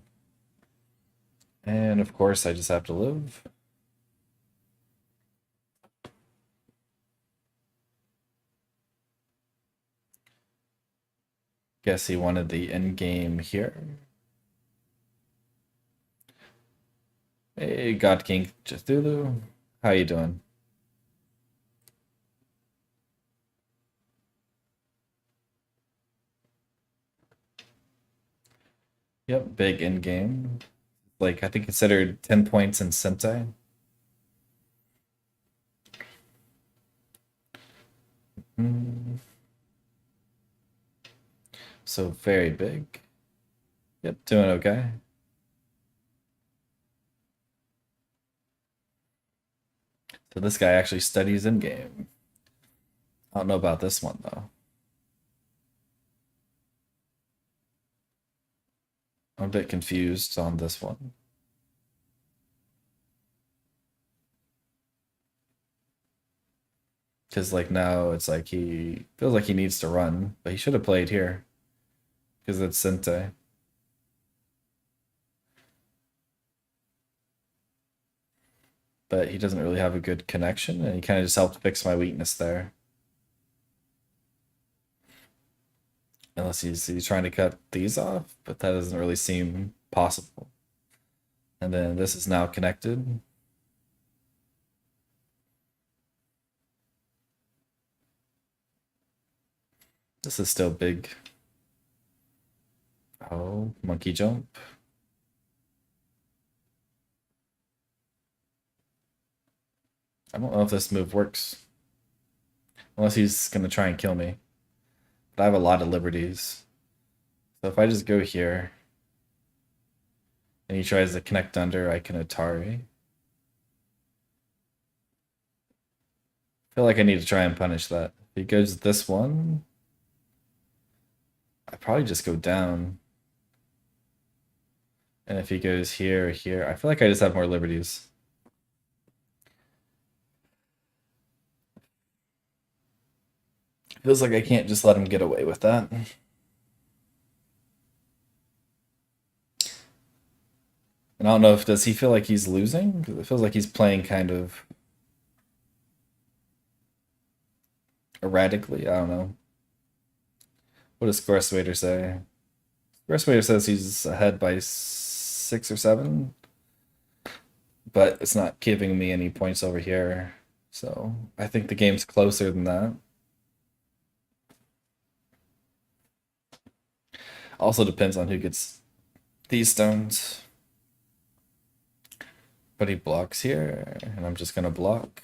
And of course, I just have to live. Guess he wanted the end game here. Hey, God King Cthulhu. How you doing? Yep, big in game. Like, I think considered 10 points in Sentai. Mm, so very big. Yep, doing okay. So this guy actually studies in game. I don't know about this one though. I'm a bit confused on this one. Because like now it's like he feels like he needs to run, but he should have played here. Because it's Sentai. But he doesn't really have a good connection, and he kind of just helped fix my weakness there. Unless he's trying to cut these off, but that doesn't really seem possible. And then this is now connected. This is still big. Oh, monkey jump. I don't know if this move works. Unless he's going to try and kill me. But I have a lot of liberties. So if I just go here, and he tries to connect under, I can Atari. I feel like I need to try and punish that. If he goes this one, I probably just go down. And if he goes here or here, I feel like I just have more liberties. Feels like I can't just let him get away with that. And I don't know if does he feel like he's losing? Because it feels like he's playing kind of erratically. I don't know. What does Squareswader say? Squareswader says he's ahead by 6 or 7, but it's not giving me any points over here. So I think the game's closer than that. Also depends on who gets these stones. But he blocks here, and I'm just gonna block.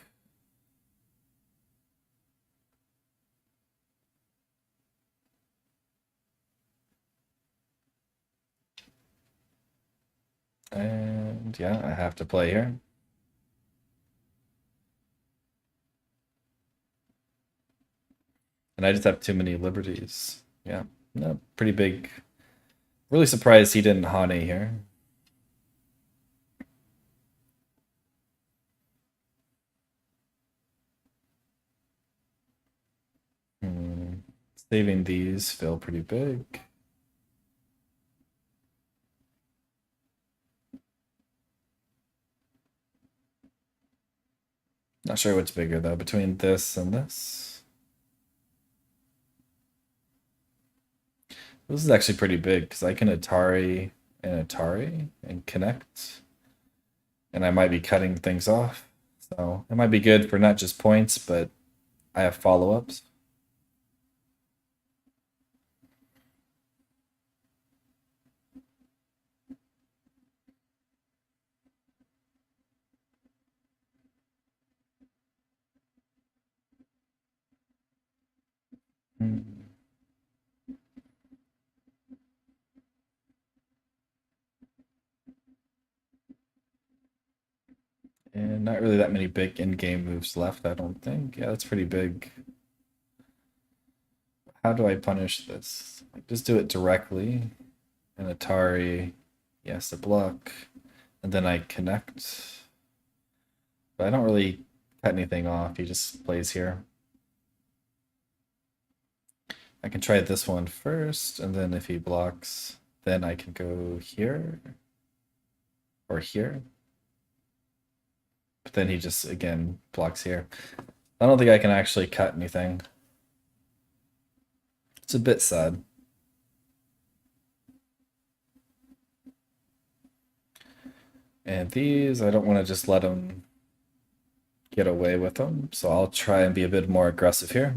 And yeah, I have to play here. And I just have too many liberties. Yeah, no, pretty big. Really surprised he didn't Hane here. Hmm. Saving these feel pretty big. Not sure what's bigger though, between this and this. This is actually pretty big because I can Atari and connect. And I might be cutting things off. So it might be good for not just points, but I have follow-ups. Hmm. And not really that many big in-game moves left, I don't think. Yeah, that's pretty big. How do I punish this? Like, just do it directly. And Atari, yes, to block. And then I connect. But I don't really cut anything off. He just plays here. I can try this one first, and then if he blocks, then I can go here or here. But then he just, again, blocks here. I don't think I can actually cut anything. It's a bit sad. And these, I don't want to just let him get away with them, so I'll try and be a bit more aggressive here.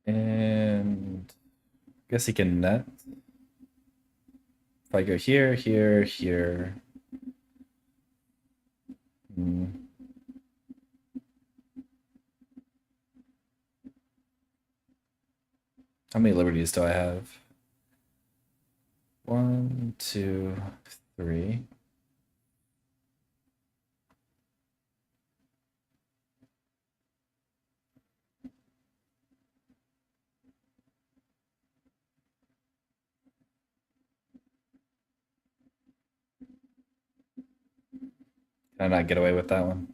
And I guess he can net. If I go here, here, here. Hmm. How many liberties do I have? 1, 2, 3. Can I not get away with that one?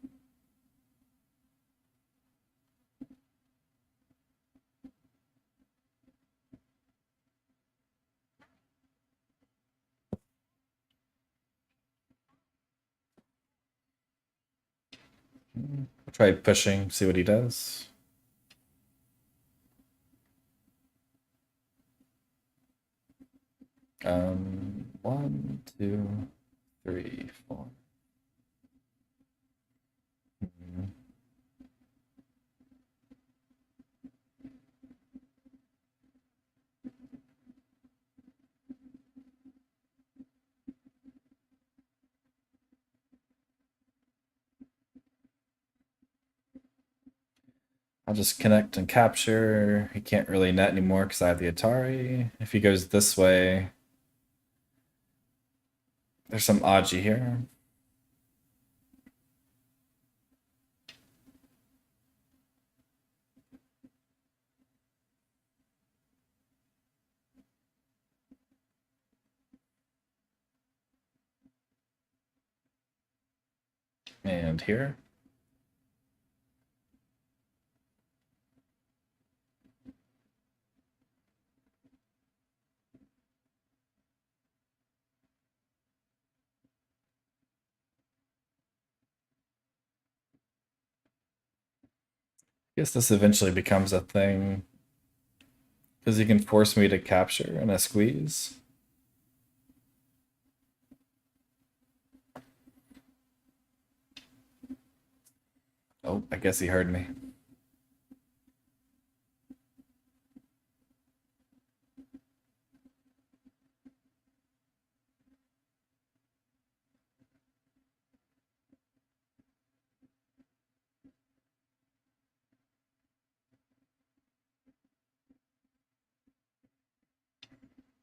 I'll try pushing, see what he does. One, two, three, four. Mhm. I'll just connect and capture. He can't really net anymore because I have the Atari. If he goes this way, there's some Aji here. And here. I guess this eventually becomes a thing because he can force me to capture in a squeeze. Oh, I guess he heard me.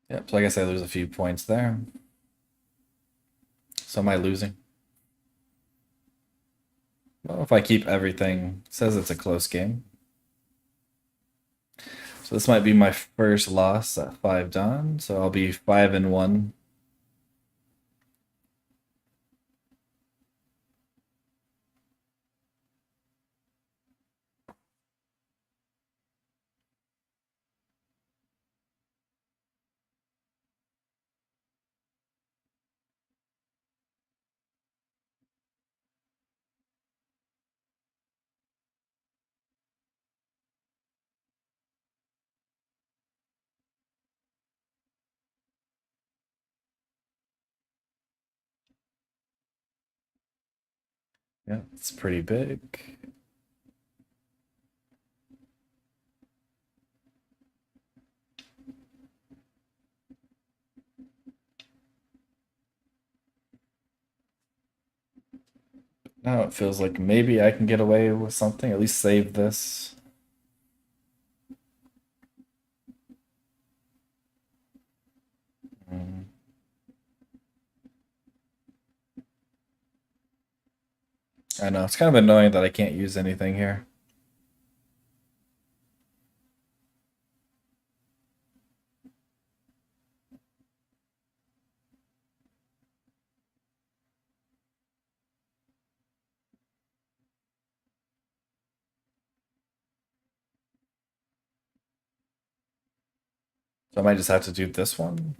Yep, so I guess I lose a few points there. So am I losing? Well, if I keep everything, it says it's a close game. So this might be my first loss at 5 done, so I'll be 5-1. Yeah, it's pretty big. Now it feels like maybe I can get away with something, at least save this. Mm. I know, it's kind of annoying that I can't use anything here. So I might just have to do this one.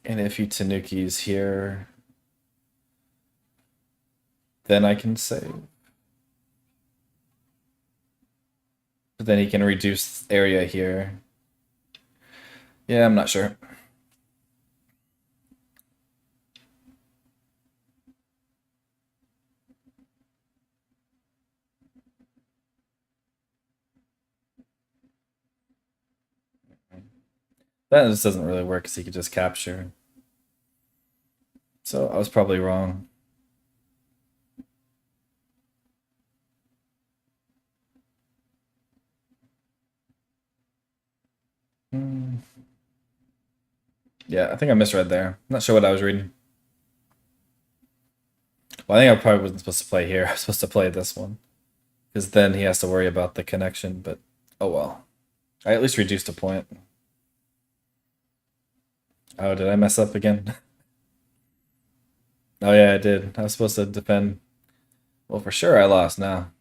And if he Tanukis here, then I can save. But then he can reduce area here. Yeah, I'm not sure. That just doesn't really work because he could just capture. So I was probably wrong. Hmm. Yeah, I think I misread there. I'm not sure what I was reading. Well, I think I probably wasn't supposed to play here. I was supposed to play this one. Because then he has to worry about the connection, but oh well. I at least reduced a point. Oh, did I mess up again? Oh yeah, I did. I was supposed to defend. Well, for sure I lost now.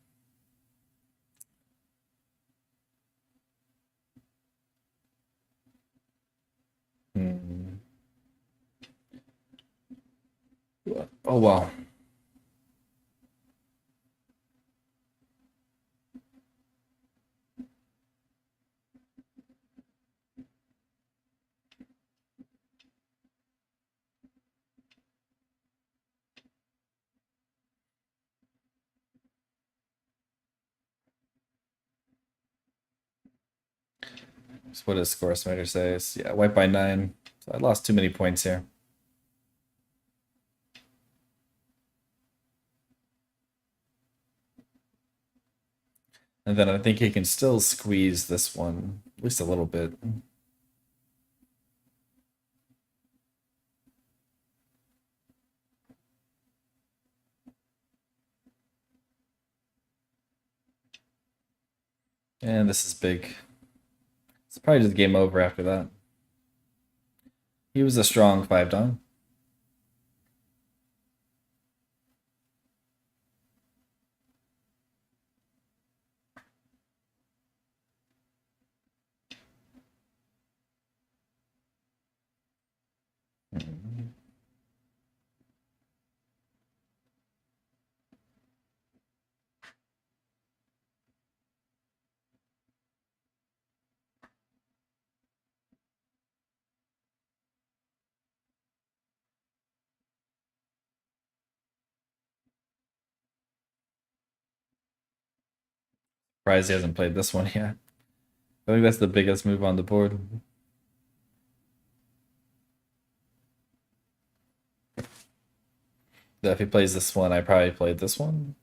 Hmm. Oh well. So what does score estimator say? Yeah, white by 9. So I lost too many points here. And then I think he can still squeeze this one, at least a little bit. And this is big. It's probably just game over after that. He was a strong 5 down. Surprised he hasn't played this one yet. I think that's the biggest move on the board. If he plays this one, I probably played this one.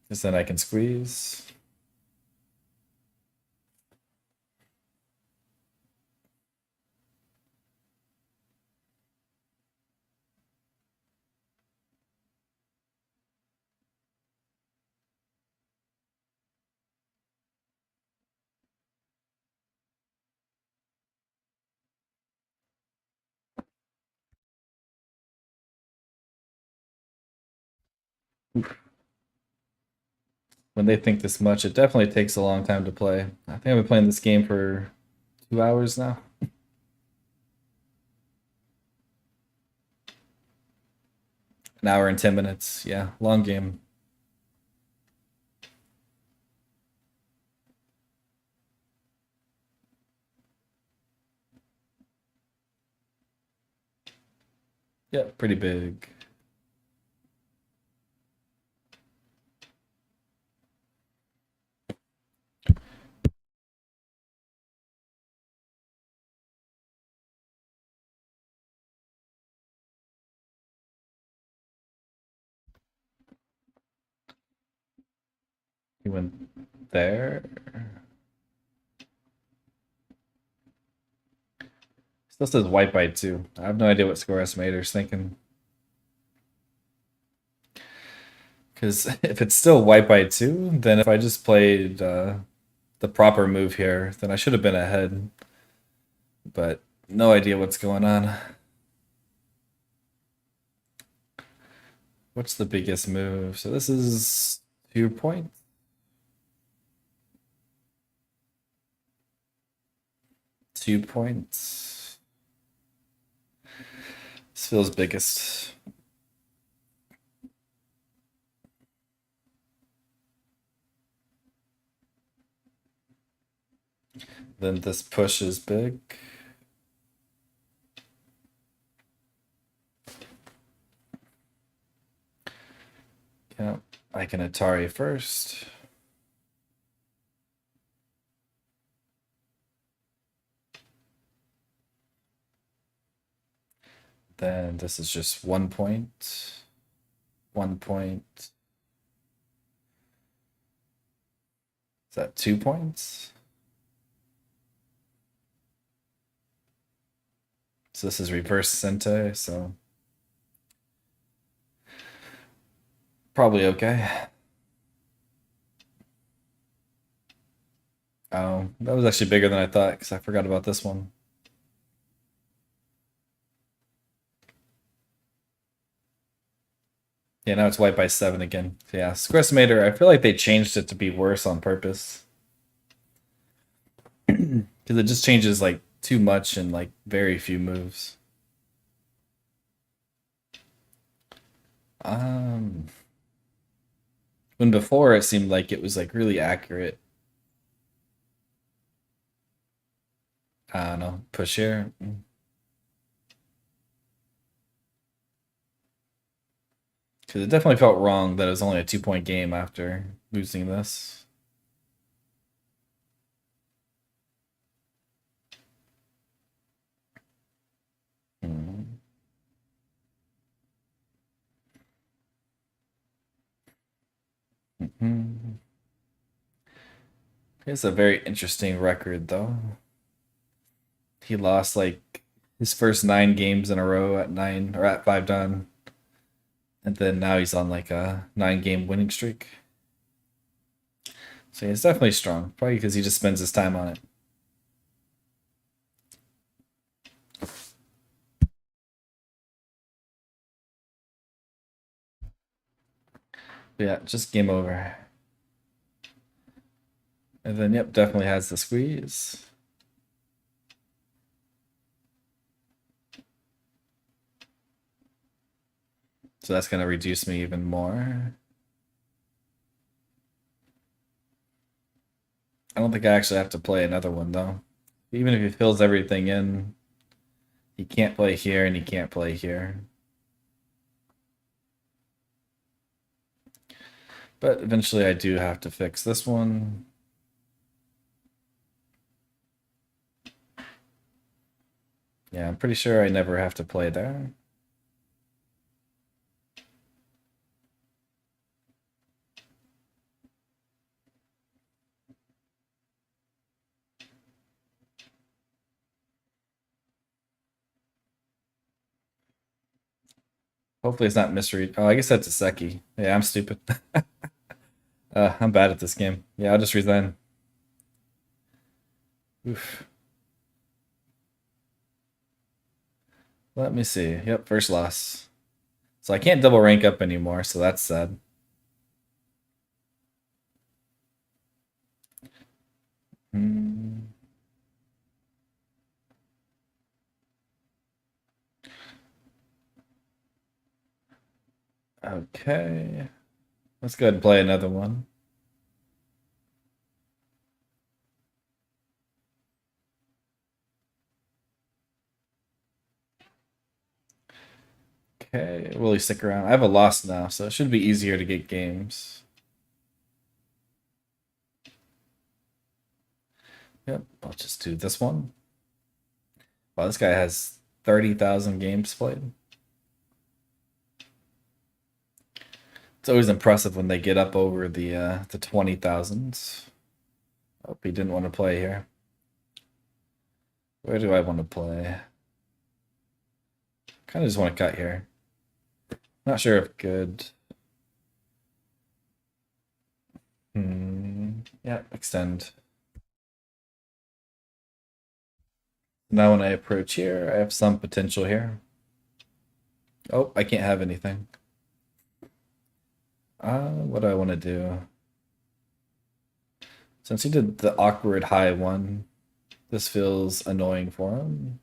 Because then I can squeeze. When they think this much, it definitely takes a long time to play. I think I've been playing this game for 2 hours now. An hour and 10 minutes. Yeah, long game. Yeah, pretty big. He went there. Still says white by 2. I have no idea what score estimator's thinking. Because if it's still white by 2, then if I just played the proper move here, then I should have been ahead. But no idea what's going on. What's the biggest move? So this is 2 points. 2 points. This feels biggest. Then this push is big. Yeah, I can Atari first. Then this is just 1 point. 1 point. Is that 2 points? So this is reverse Sente, so probably okay. Oh, that was actually bigger than I thought because I forgot about this one. Yeah, now it's white by 7 again. Yeah, Square Estimator, I feel like they changed it to be worse on purpose. Because it just changes like too much in like very few moves. When before it seemed like it was like really accurate. I don't know, push here. Because it definitely felt wrong that it was only a 2-point game after losing this. Hmm. He has a very interesting record, though. He lost like his first 9 games in a row at 9 or at 5 done, and then now he's on like a 9-game winning streak. So he's definitely strong, probably because he just spends his time on it. But yeah, just game over. And then, yep, definitely has the squeeze. So that's going to reduce me even more. I don't think I actually have to play another one, though. Even if he fills everything in, he can't play here and he can't play here. But eventually I do have to fix this one. Yeah, I'm pretty sure I never have to play there. Hopefully it's not misread. Oh, I guess that's a Seki. Yeah, I'm stupid. I'm bad at this game. Yeah, I'll just resign. Oof. Let me see. Yep, first loss. So I can't double rank up anymore, so that's sad. Hmm. Okay. Let's go ahead and play another one. Okay, will he stick around? I have a loss now, so it should be easier to get games. Yep, I'll just do this one. Wow, this guy has 30,000 games played. It's always impressive when they get up over the 20,000s. Hope he didn't want to play here. Where do I want to play? Kind of just want to cut here. Not sure if good. Yeah, extend. Now when I approach here, I have some potential here. Oh, I can't have anything. What do I want to do? Since he did the awkward high one, This feels annoying for him.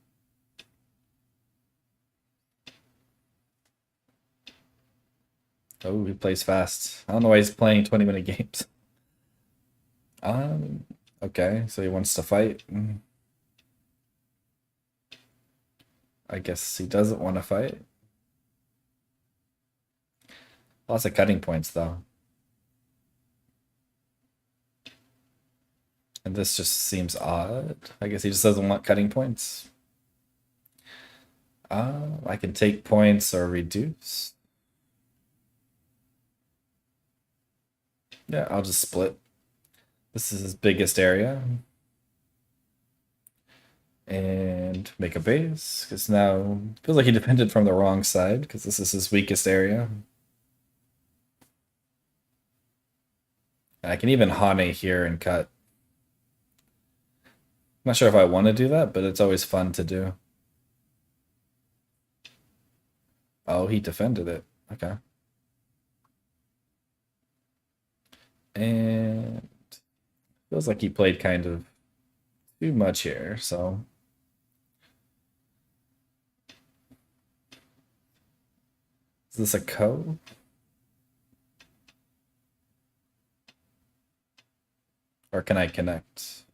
Oh, he plays fast. I don't know why he's playing 20-minute games. Um, okay, so he wants to fight. I guess he doesn't want to fight. Lots of cutting points, though. And this just seems odd. I guess he just doesn't want cutting points. I can take points or reduce. Yeah, I'll just split. This is his biggest area. And make a base, because now it feels like he defended from the wrong side, because this is his weakest area. And I can even Hane here and cut. I'm not sure if I want to do that, but it's always fun to do. Oh, he defended it. Okay. And feels like he played kind of too much here, so. Is this a ko? Or can I connect?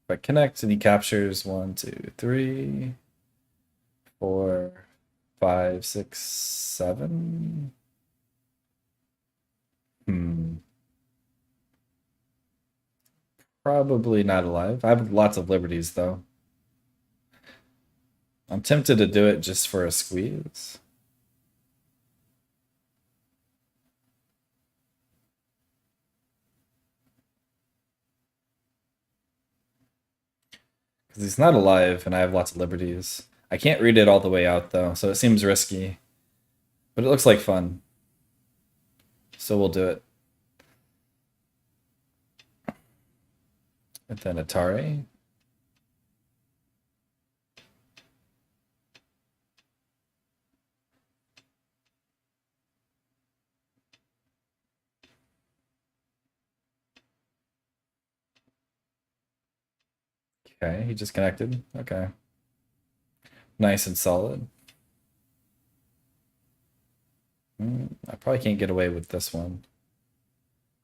If I connect and he captures 1, 2, 3, 4, 5, 6, 7. Probably not alive. I have lots of liberties though. I'm tempted to do it just for a squeeze. Because he's not alive and I have lots of liberties. I can't read it all the way out though, so it seems risky. But it looks like fun. So we'll do it. And then Atari. Okay, he just connected. Okay. Nice and solid. I probably can't get away with this one.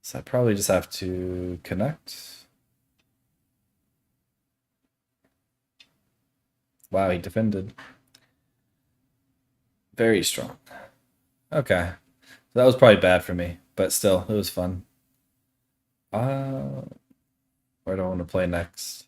So I probably just have to connect. Wow, he defended. Very strong. Okay. So that was probably bad for me, but still, it was fun. Where do I want to play next?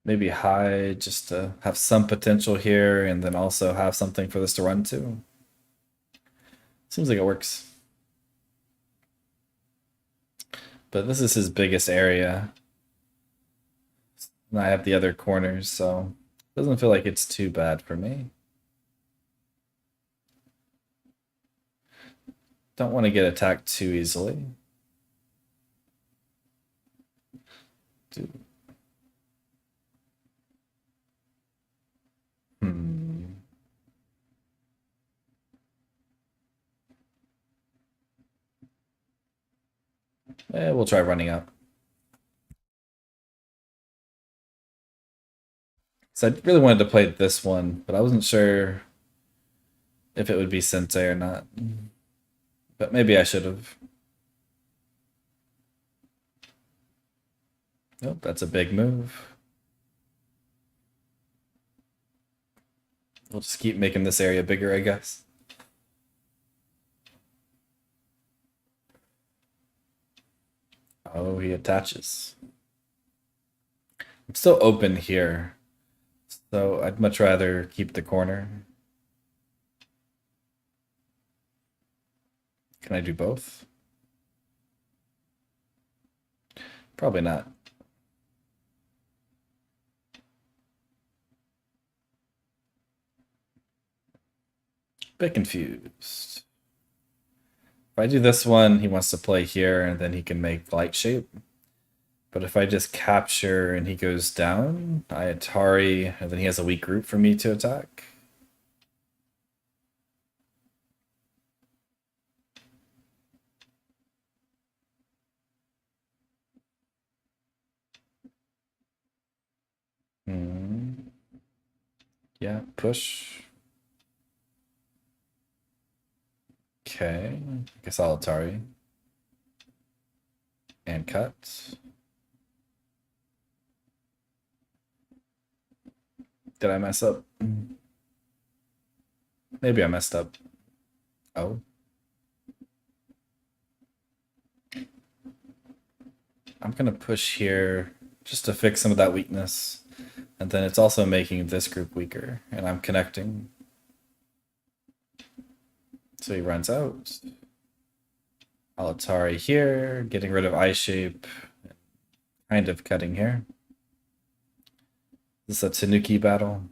Maybe high just to have some potential here and then also have something for this to run to. Seems like it works. But this is his biggest area. And I have the other corners, so it doesn't feel like it's too bad for me. Don't want to get attacked too easily. We'll try running up. So I really wanted to play this one, but I wasn't sure if it would be Sensei or not. But maybe I should have. Nope, that's a big move. We'll just keep making this area bigger, I guess. Oh, he attaches. I'm still open here, so I'd much rather keep the corner. Can I do both? Probably not. Bit confused. If I do this one, he wants to play here, and then he can make light shape. But if I just capture and he goes down, I Atari, and then he has a weak group for me to attack. Yeah, push. Okay, guess I'll Atari. And cut. Did I mess up? Maybe I messed up. Oh. I'm gonna push here just to fix some of that weakness. And then it's also making this group weaker, and I'm connecting. So he runs out. I'll Atari here, getting rid of eye shape, kind of cutting here. This is a Tanuki battle.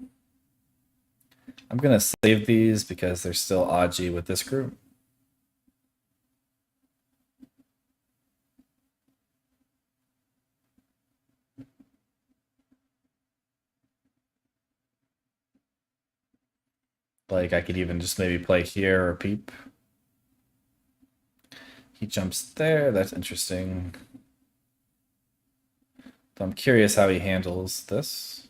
I'm gonna save these because they're still Aji with this group. Like I could even just maybe play here or peep. He jumps there, that's interesting. So I'm curious how he handles this.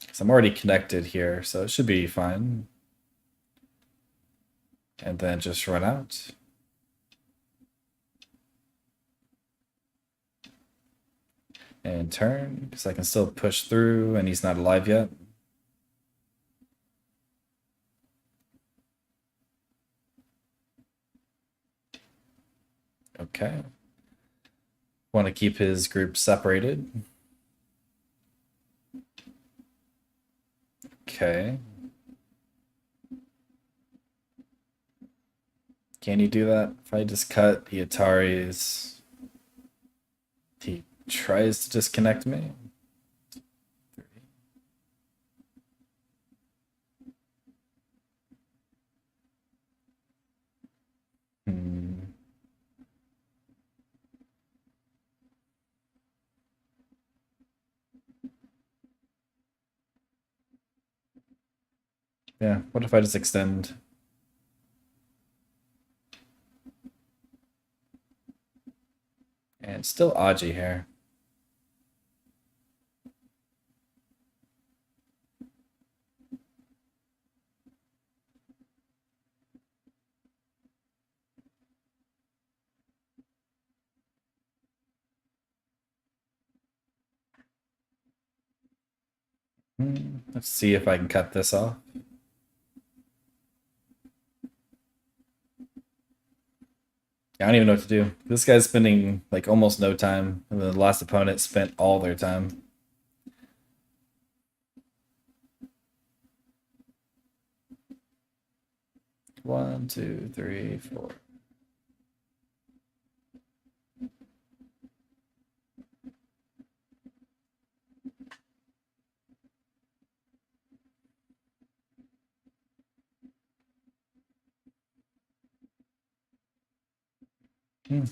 Because I'm already connected here, so it should be fine. And then just run out. And turn, because I can still push through and he's not alive yet. Okay. Want to keep his group separated. Okay. Can you do that? If I just cut, he Ataris. He tries to disconnect me. Hmm. Yeah, what if I just extend? And still Aji here. Let's see if I can cut this off. I don't even know what to do. This guy's spending like almost no time, and the last opponent spent all their time. One, two, three, four.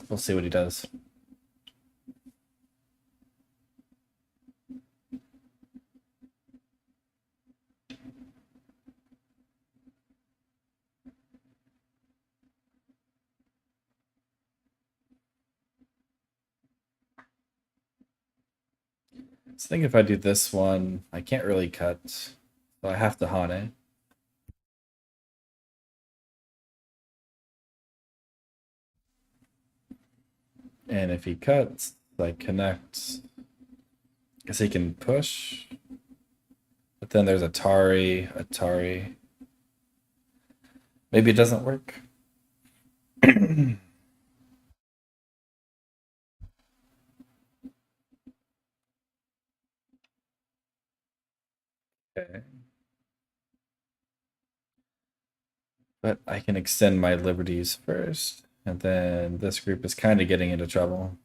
We'll see what he does. So I think if I do this one, I can't really cut, so I have to Hane. And if he cuts, I connect. Guess he can push. But then there's Atari, Atari. Maybe it doesn't work. Okay. But I can extend my liberties first. And then this group is kind of getting into trouble.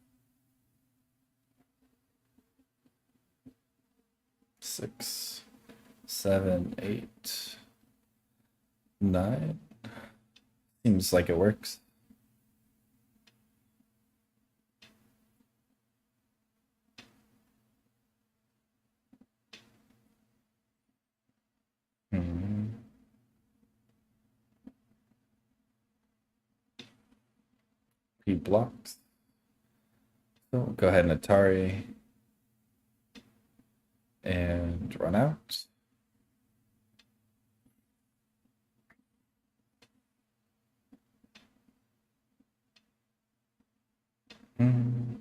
6, 7, 8, 9. Seems like it works. He blocks. So go ahead and Atari. And run out. Hmm.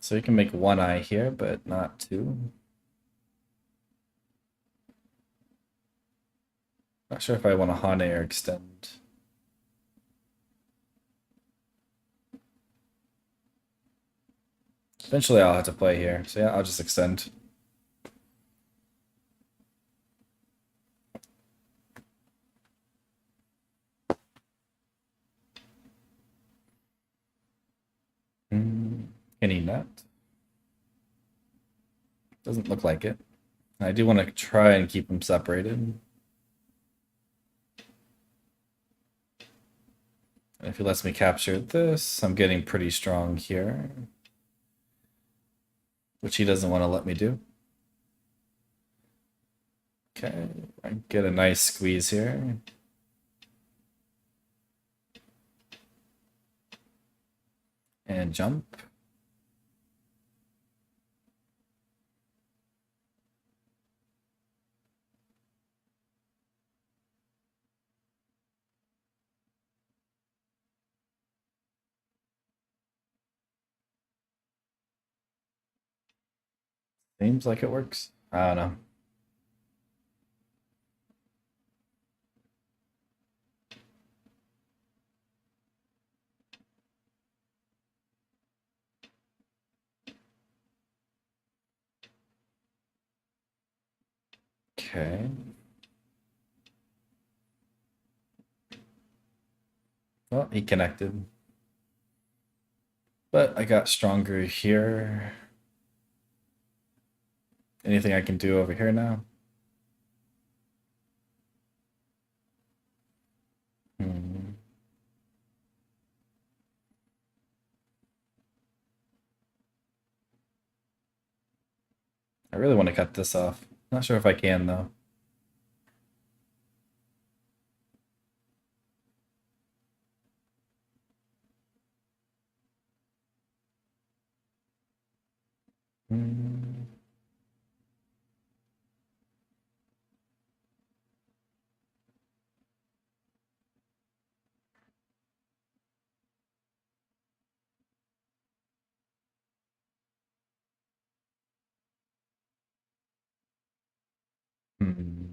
So you can make one eye here, but not two. Not sure if I want to Hane or extend. Eventually I'll have to play here. So yeah, I'll just extend. Can he nut? Doesn't look like it. I do want to try and keep them separated. And if he lets me capture this, I'm getting pretty strong here. Which he doesn't want to let me do. Okay, I get a nice squeeze here. And jump. Seems like it works. I don't know. Okay. Well, he connected. But I got stronger here. Anything I can do over here now? Hmm. I really want to cut this off. Not sure if I can though. Hmm. Hmm.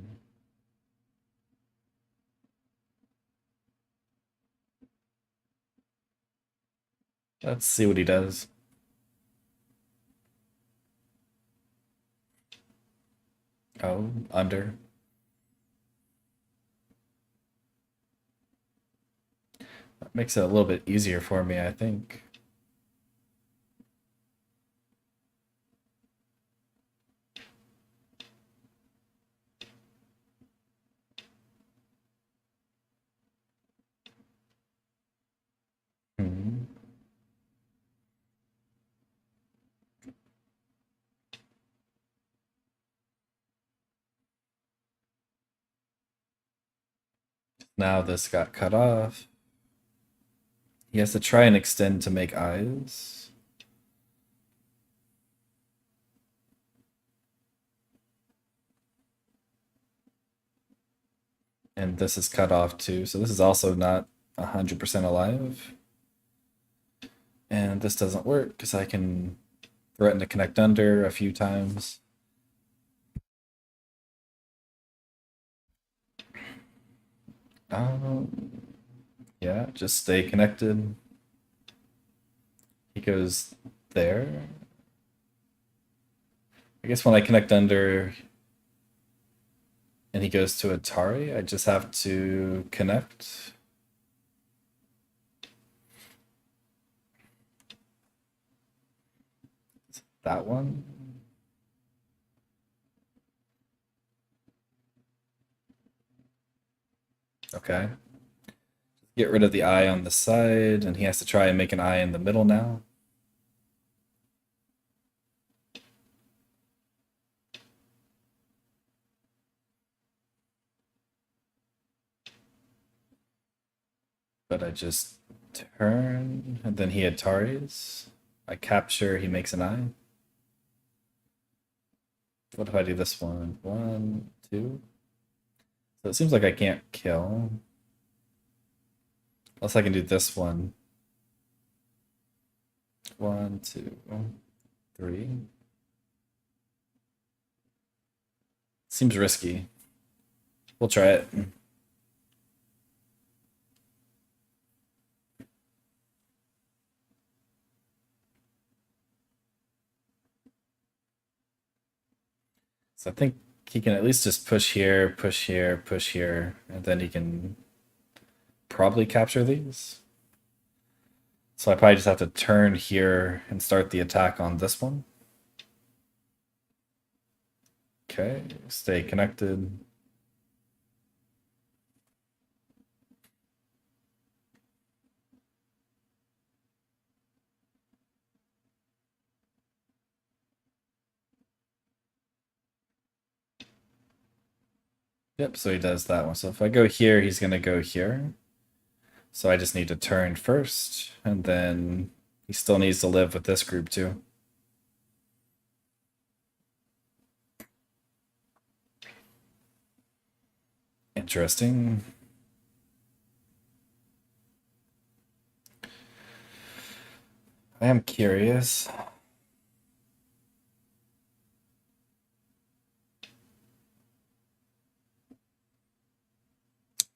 Let's see what he does. Oh, under. That makes it a little bit easier for me, I think. Hmm. Now this got cut off. He has to try and extend to make eyes. And this is cut off too, so this is also not 100% alive. And this doesn't work because I can threaten to connect under a few times. Um, yeah, just stay connected. He goes there. I guess when I connect under and he goes to Atari, I just have to connect. That one. Okay. Get rid of the eye on the side, and he has to try and make an eye in the middle now. But I just turn, and then he Ataris. I capture, he makes an eye. What if I do this one? 1, 2. So it seems like I can't kill. Unless I can do this one. 1, 2, 3. Seems risky. We'll try it. So I think he can at least just push here, push here, push here, and then he can probably capture these. So I probably just have to turn here and start the attack on this one. Okay, stay connected. Yep, so he does that one. So if I go here, he's going to go here. So I just need to turn first, and then he still needs to live with this group too. Interesting. I am curious.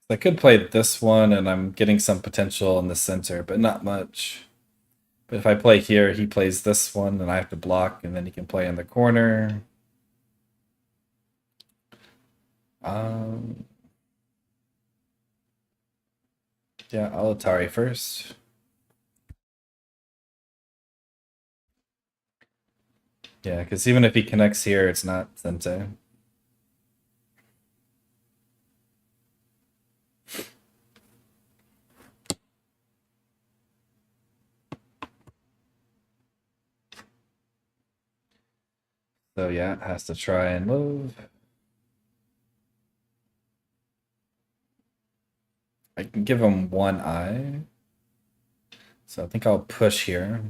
I could play this one, and I'm getting some potential in the center, but not much. But if I play here, he plays this one, and I have to block, and then he can play in the corner. Um, yeah, I'll Atari first. Yeah, because even if he connects here, it's not Sente. So yeah, it has to try and move. I can give him one eye. So I think I'll push here.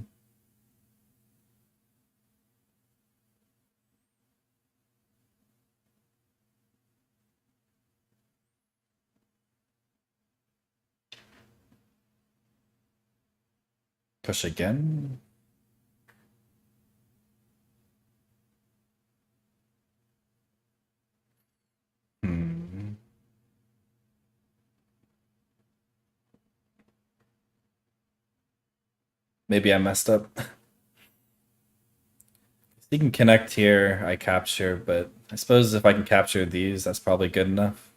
Push again. Hmm. Maybe I messed up. He can connect here, I capture, but I suppose if I can capture these, that's probably good enough.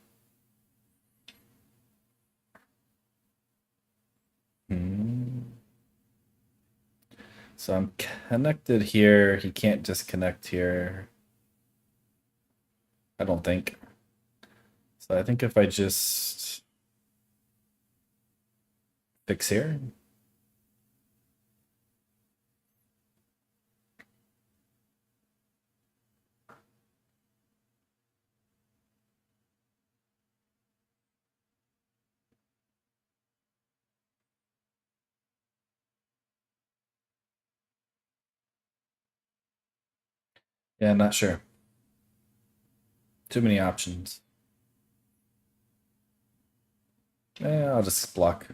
Hmm. So I'm connected here. He can't disconnect here. I don't think. So I think if I just fix here. Yeah, not sure. Too many options. Yeah, I'll just block.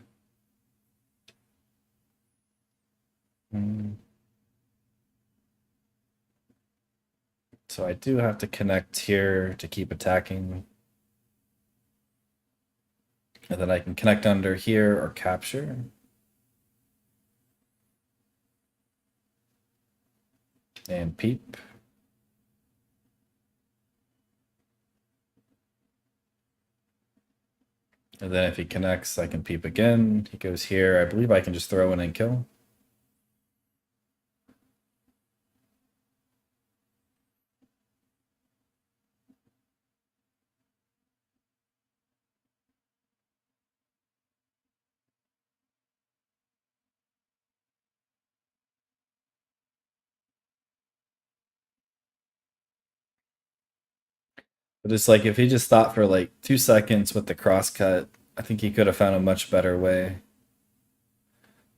Hmm. So I do have to connect here to keep attacking. And then I can connect under here or capture. And peep. And then if he connects, I can peep again. He goes here. I believe I can just throw in and kill. But it's like if he just thought for like 2 seconds with the crosscut, I think he could have found a much better way.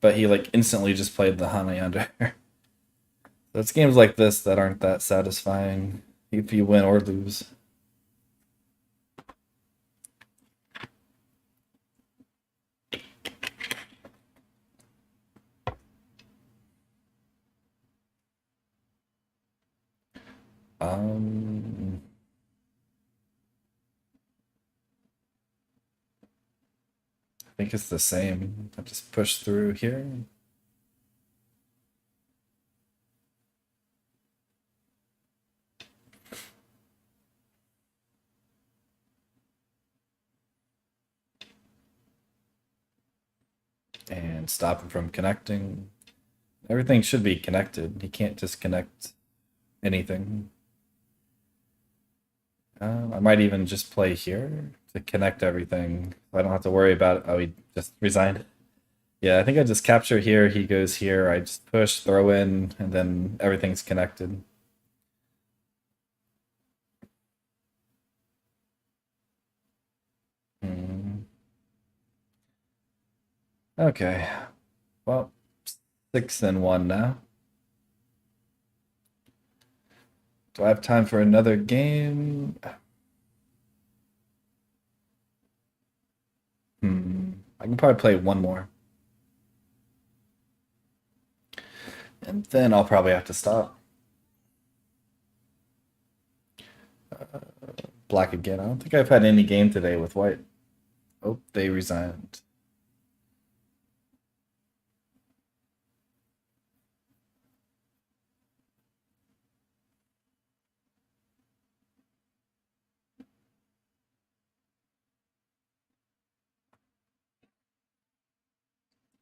But he like instantly just played the honey under. So it's games like this that aren't that satisfying. if you win or lose. Um, I think it's the same. I just push through here. And stop him from connecting. Everything should be connected. He can't disconnect anything. I might even just play here to connect everything. I don't have to worry about it. Oh, he just resigned. Yeah, I think I just capture here. He goes here. I just push, throw in, and then everything's connected. Hmm. Okay. Well, 6-1 now. Do I have time for another game? I can probably play one more. And then I'll probably have to stop. Black again. I don't think I've had any game today with white. Oh, they resigned.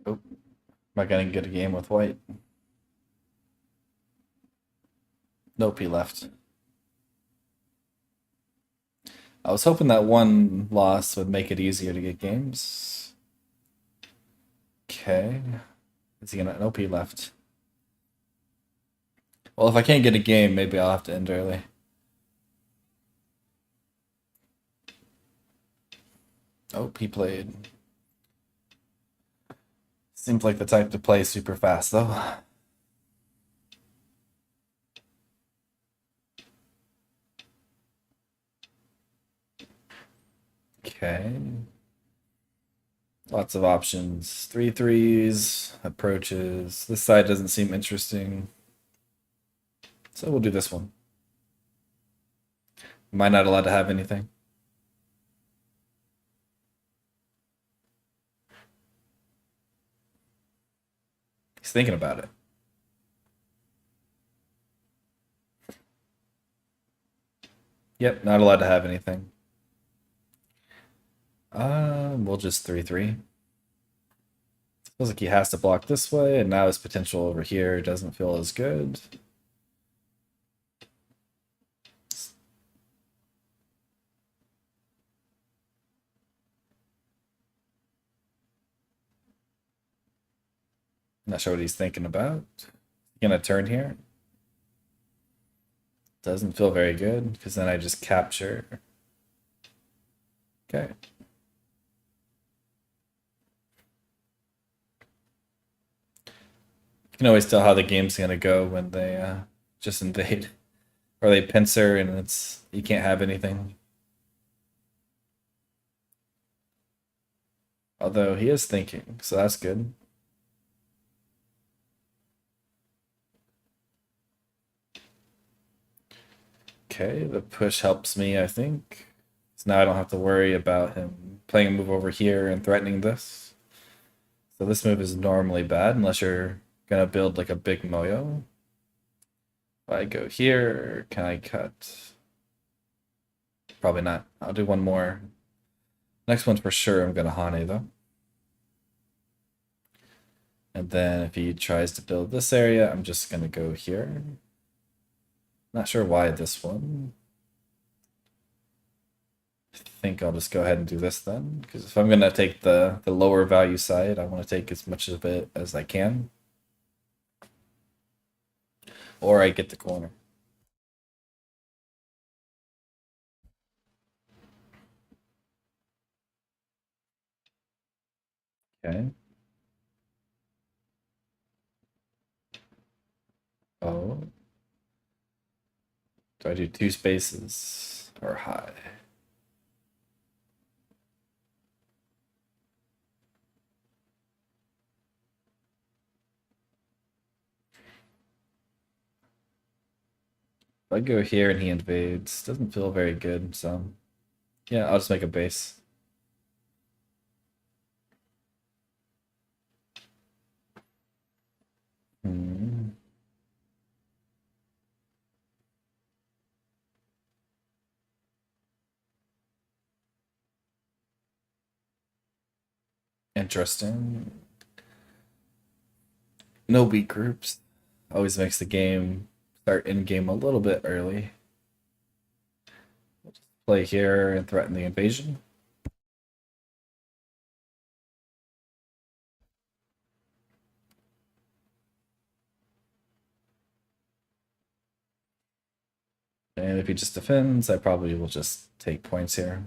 Oh, am I gonna get a game with white? Nope, he left. I was hoping that one loss would make it easier to get games. Okay. Is he gonna? Nope, he left. Well, if I can't get a game, maybe I'll have to end early. Oh, he played. Seems like the type to play super fast, though. Okay. Lots of options. Three threes, approaches. This side doesn't seem interesting. So we'll do this one. Am I not allowed to have anything? He's thinking about it. Yep, not allowed to have anything. We'll just 3-3. Feels like he has to block this way, and now his potential over here doesn't feel as good. Not sure what he's thinking about. Gonna turn here. Doesn't feel very good, because then I just capture. Okay. You can always tell how the game's gonna go when they just invade. Or they pincer and it's you can't have anything. Although he is thinking, so that's good. Okay, the push helps me, I think. So now I don't have to worry about him playing a move over here and threatening this. So this move is normally bad unless you're gonna build like a big moyo. If I go here, can I cut? Probably not. I'll do one more. Next one for sure I'm gonna Hane though. And then if he tries to build this area, I'm just gonna go here. Not sure why this one. I think I'll just go ahead and do this then, because if I'm gonna take the lower value side, I want to take as much of it as I can. Or I get the corner. Okay. Oh. Do I do two spaces or high? If I go here and he invades, doesn't feel very good, so yeah, I'll just make a base. Hmm. Interesting. No weak groups. Always makes the game start in game a little bit early. We'll just play here and threaten the invasion. And if he just defends, I probably will just take points here.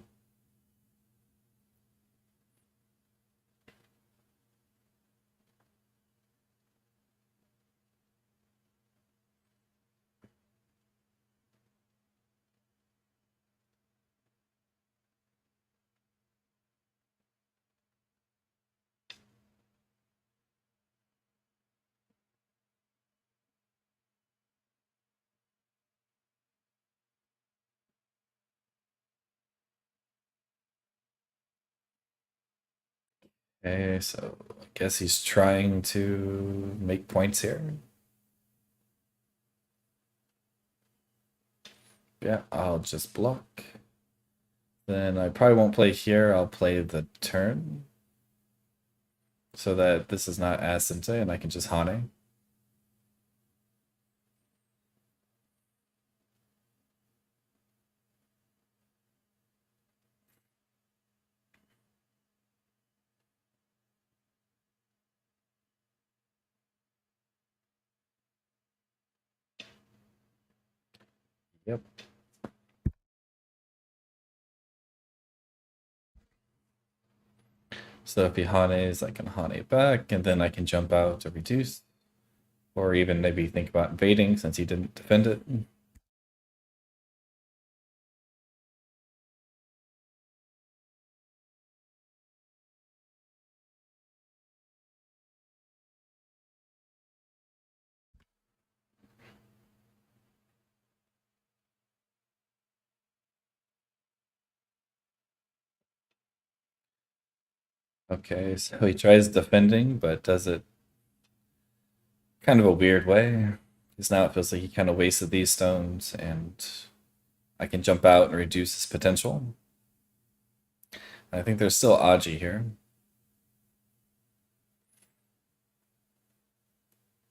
Okay, so I guess he's trying to make points here. Yeah, I'll just block. Then I probably won't play here. I'll play the turn so that this is not as sensei and I can just Hane. Yep. So if he Hanes, I can Hane back, and then I can jump out to reduce. Or even maybe think about invading since he didn't defend it. Okay, so he tries defending, but does it kind of a weird way. Because now it feels like he kind of wasted these stones, and I can jump out and reduce his potential. I think there's still Aji here.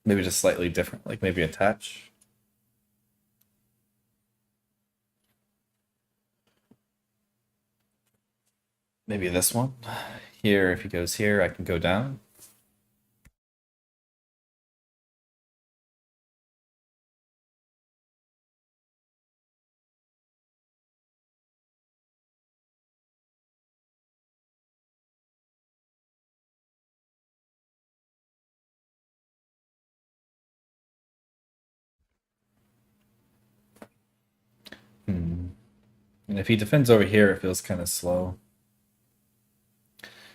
Maybe just slightly different, like maybe attach. Maybe this one. Here, if he goes here, I can go down. Hmm. And if he defends over here, it feels kind of slow.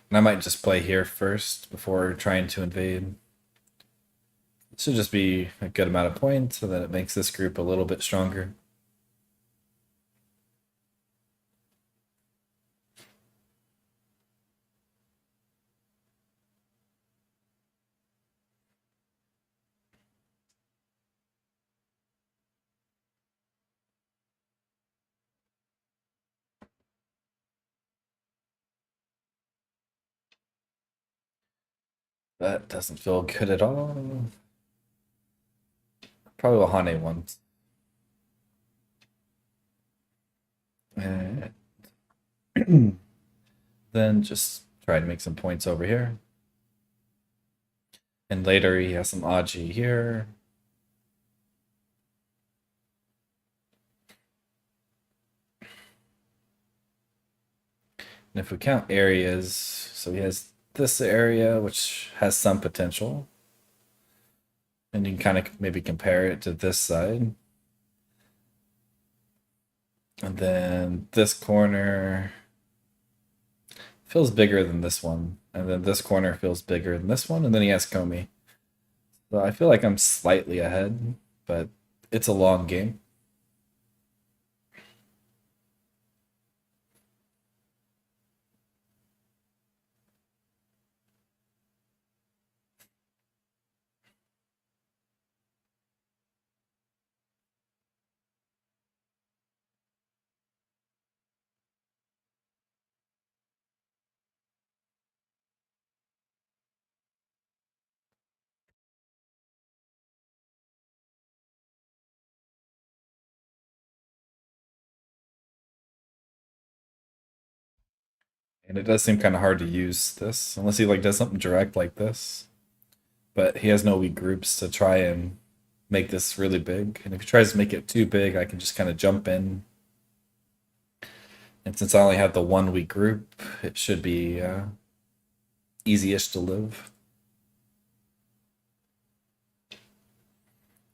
And I might just play here first before trying to invade. It should just be a good amount of points so that it makes this group a little bit stronger. That doesn't feel good at all. Probably will Hane once. And then just try to make some points over here. And later he has some Aji here. And if we count areas, so he has this area, which has some potential. And you can kind of maybe compare it to this side. And then this corner feels bigger than this one. And then this corner feels bigger than this one. And then he has Komi. So I feel like I'm slightly ahead, but it's a long game. And it does seem kind of hard to use this, unless he like does something direct like this. But he has no weak groups to try and make this really big. And if he tries to make it too big, I can just kind of jump in. And since I only have the one weak group, it should be easy-ish to live.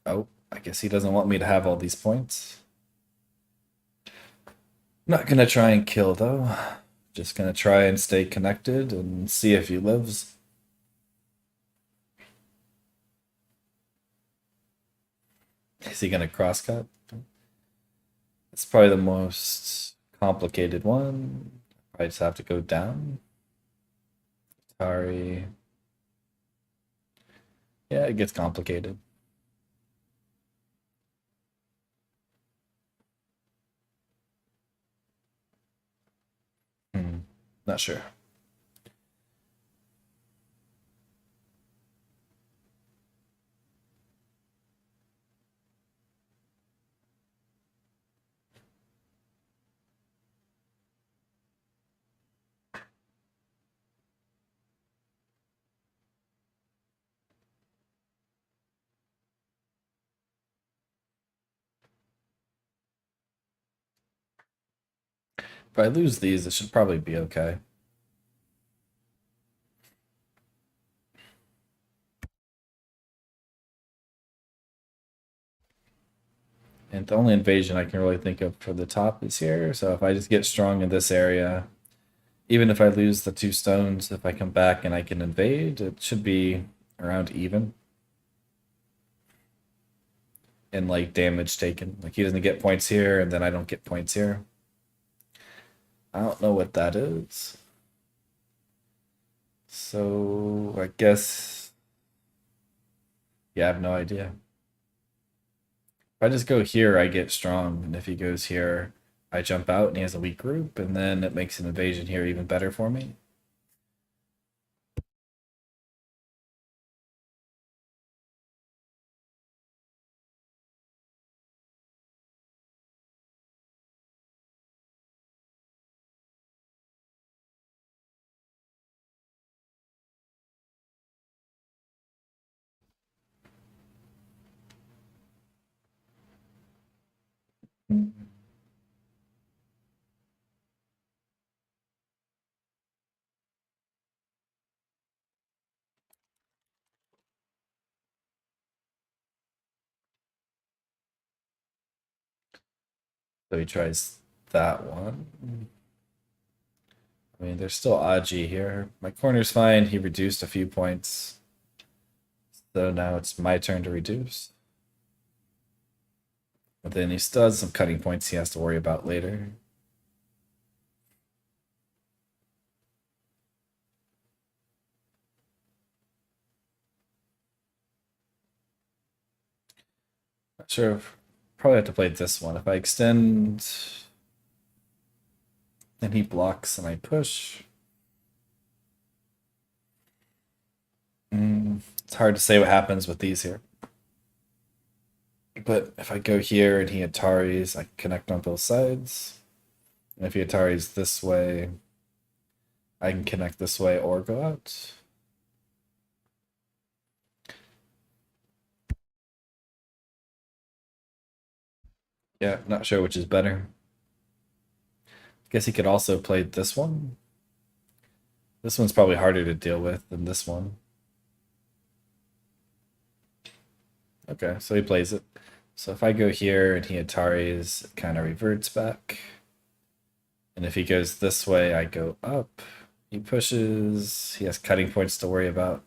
Oh, I guess he doesn't want me to have all these points. Not gonna try and kill though. Just gonna try and stay connected and see if he lives. Is he gonna crosscut? It's probably the most complicated one. I just have to go down. Sorry. Yeah, it gets complicated. Hmm. Not sure. If I lose these, it should probably be okay. And the only invasion I can really think of for the top is here. So if I just get strong in this area, even if I lose the two stones, if I come back and I can invade, it should be around even. And like damage taken. Like he doesn't get points here, and then I don't get points here. I don't know what that is. So I guess, yeah, I have no idea. If I just go here, I get strong, and if he goes here, I jump out and he has a weak group, and then it makes an invasion here even better for me. So he tries that one. I mean, there's still Aji here. My corner's fine. He reduced a few points. So now it's my turn to reduce. But then he still has some cutting points he has to worry about later. Not sure if probably have to play this one. If I extend, then he blocks and I push. It's hard to say what happens with these here. But if I go here and he Ataris, I can connect on both sides. And if he Ataris this way, I can connect this way or go out. Yeah, not sure which is better. Guess he could also play this one. This one's probably harder to deal with than this one. Okay, so he plays it. So if I go here and he Ataris, it kind of reverts back. And if he goes this way, I go up. He pushes. He has cutting points to worry about.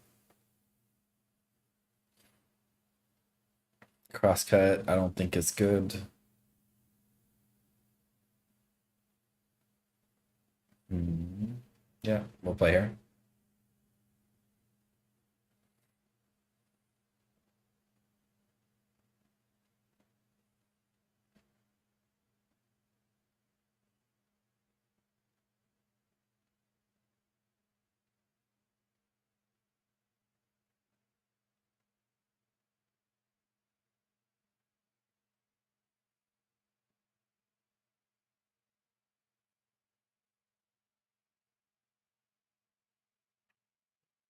Crosscut, I don't think is good. Yeah, we'll play here.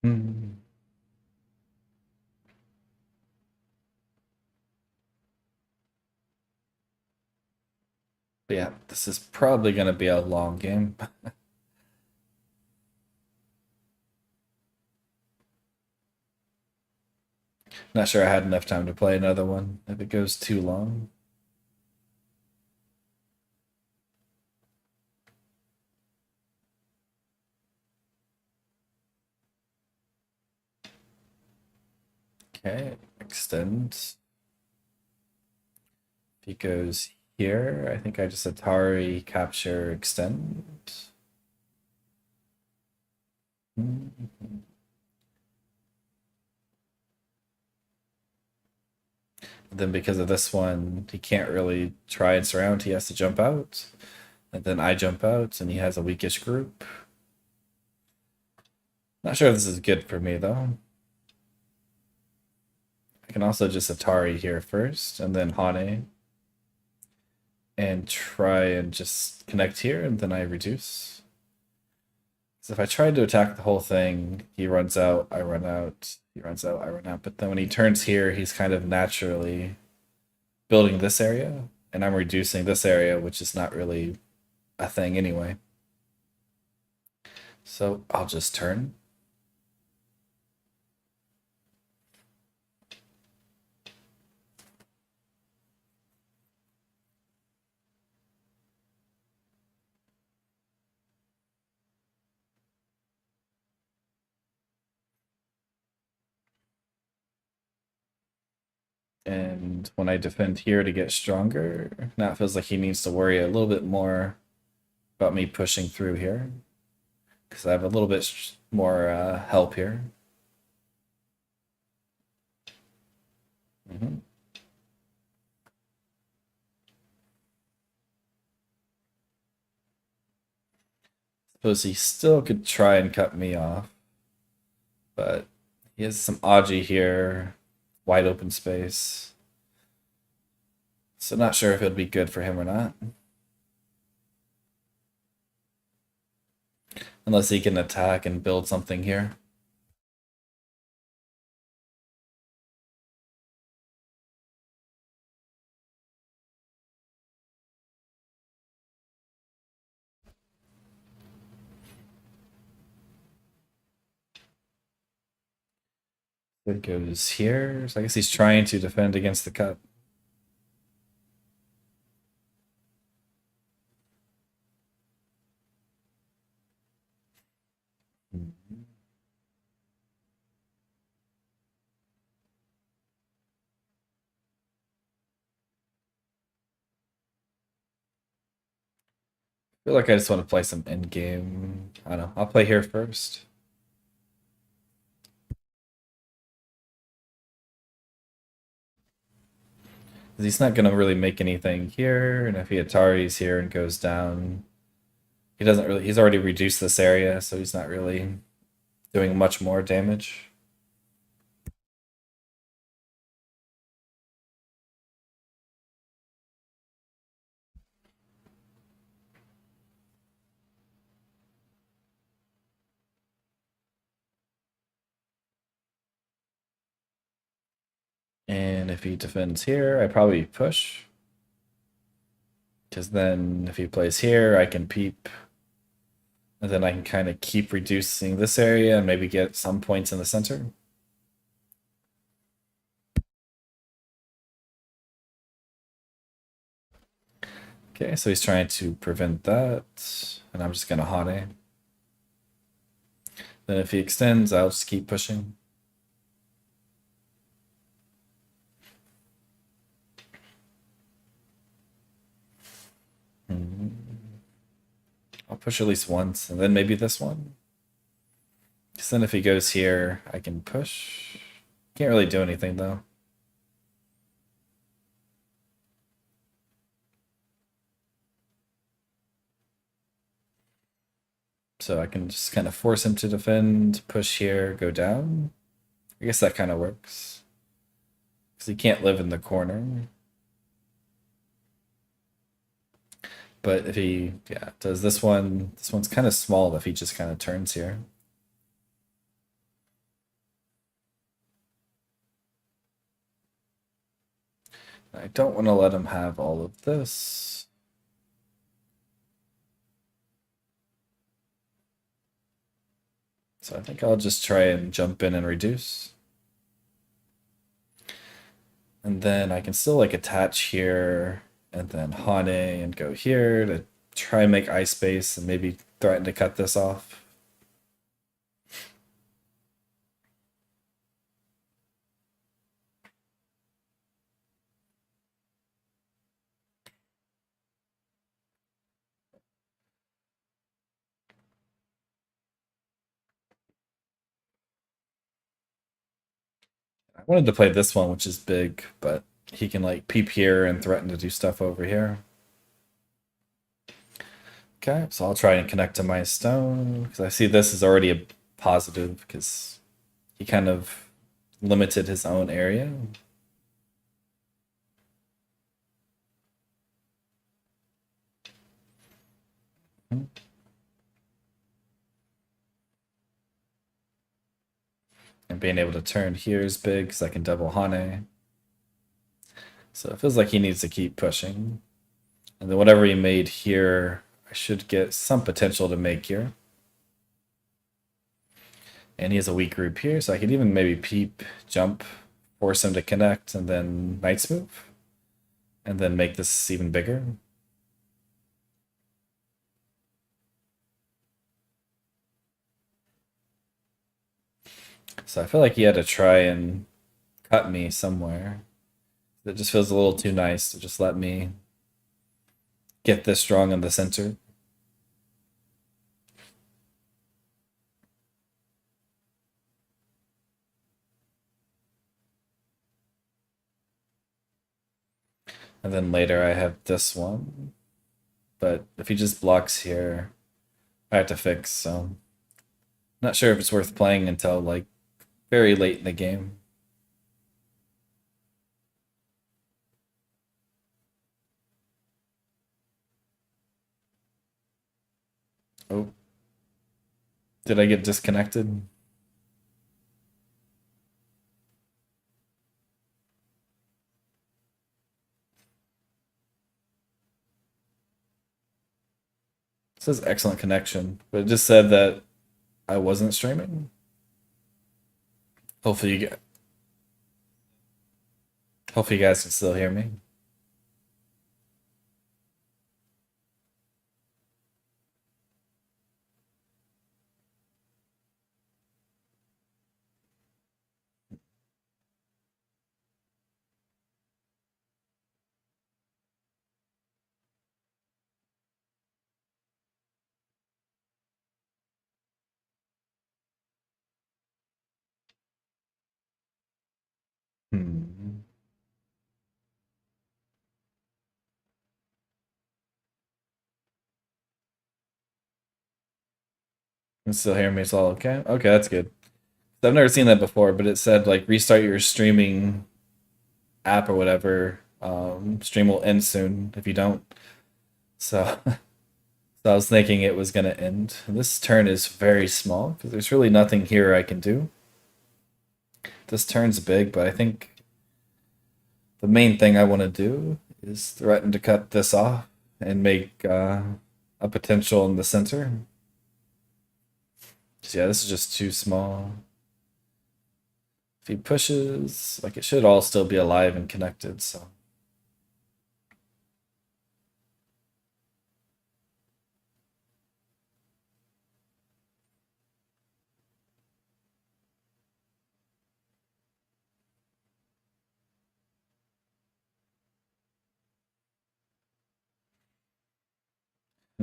Hmm. But yeah, this is probably going to be a long game. Not sure I had enough time to play another one if it goes too long. Okay, extend. If he goes here, I think I just Atari, capture, extend. Then because of this one, he can't really try and surround. He has to jump out. And then I jump out, and he has a weakish group. Not sure if this is good for me, though. I can also just Atari here first, and then Hane. And try and just connect here, and then I reduce. So if I tried to attack the whole thing, he runs out, I run out. He runs out, I run out. But then when he turns here, he's kind of naturally building this area, and I'm reducing this area, which is not really a thing anyway. So I'll just turn. And when I defend here to get stronger, now it feels like he needs to worry a little bit more about me pushing through here. Because I have a little bit more help here. Mm-hmm. Suppose he still could try and cut me off, but he has some Aji here, wide open space. So not sure if it'd be good for him or not. Unless he can attack and build something here. It goes here. So I guess he's trying to defend against the cut. I feel like I just want to play some endgame. I don't know. I'll play here first. He's not going to really make anything here, and if he Atari's here and goes down, he doesn't really. He's already reduced this area, so he's not really doing much more damage. And if he defends here, I probably push. Because then if he plays here, I can peep. And then I can kind of keep reducing this area and maybe get some points in the center. Okay, so he's trying to prevent that, and I'm just gonna Hane. Then if he extends, I'll just keep pushing. I'll push at least once, and then maybe this one. Because then if he goes here, I can push. Can't really do anything though. So I can just kind of force him to defend, push here, go down. I guess that kind of works. Because he can't live in the corner. But if he, yeah, does this one's kind of small if he just kind of turns here. I don't want to let him have all of this. So I think I'll just try and jump in and reduce. And then I can still like attach here and then Hane and go here to try and make ice space and maybe threaten to cut this off. I wanted to play this one, which is big, but he can like peep here and threaten to do stuff over here. Okay, so I'll try and connect to my stone because I see this is already a positive because he kind of limited his own area. And being able to turn here is big because I can double Hane. So it feels like he needs to keep pushing. And then whatever he made here, I should get some potential to make here. And he has a weak group here, so I could even maybe peep, jump, force him to connect, and then Knight's move. And then make this even bigger. So I feel like he had to try and cut me somewhere. It just feels a little too nice to just let me get this strong in the center. And then later I have this one. But if he just blocks here, I have to fix, so not sure if it's worth playing until like very late in the game. Oh, did I get disconnected? It says excellent connection, but it just said that I wasn't streaming. Hopefully hopefully you guys can still hear me. Hmm. You can still hear me, it's all okay? Okay, that's good. I've never seen that before, but it said like restart your streaming app or whatever. Stream will end soon if you don't. So, so I was thinking it was gonna end. This turn is very small because there's really nothing here I can do. This turn's big, but I think the main thing I want to do is threaten to cut this off and make a potential in the center. So yeah, this is just too small. If he pushes, like it should all still be alive and connected, so.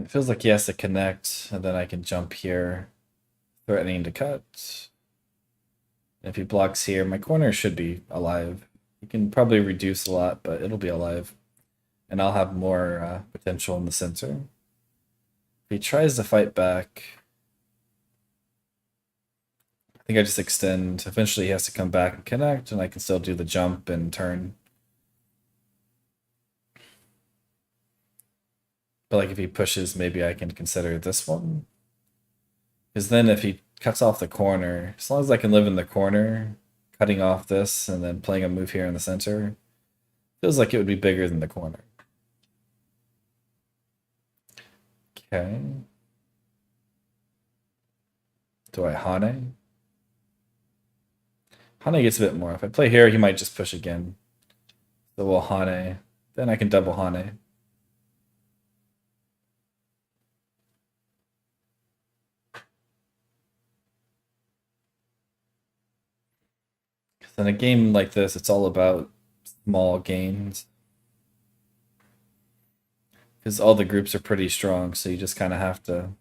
It feels like he has to connect, and then I can jump here, threatening to cut. If he blocks here, my corner should be alive. He can probably reduce a lot, but it'll be alive. And I'll have more potential in the center. If he tries to fight back, I think I just extend. Eventually he has to come back and connect, and I can still do the jump and turn. But like if he pushes, maybe I can consider this one. Because then if he cuts off the corner, as long as I can live in the corner, cutting off this and then playing a move here in the center, feels like it would be bigger than the corner. Okay. Do I Hane? Hane gets a bit more. If I play here, he might just push again. So we'll Hane. Then I can double Hane. In a game like this, it's all about small gains. Because all the groups are pretty strong, so you just kind of have to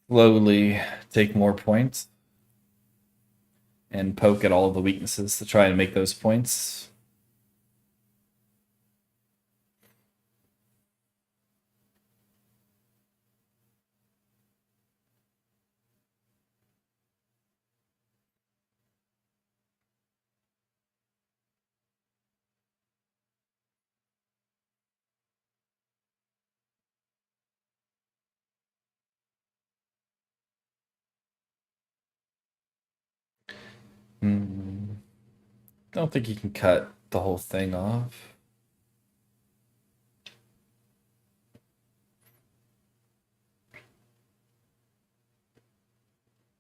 slowly take more points and poke at all of the weaknesses to try and make those points. Hmm. Don't think you can cut the whole thing off.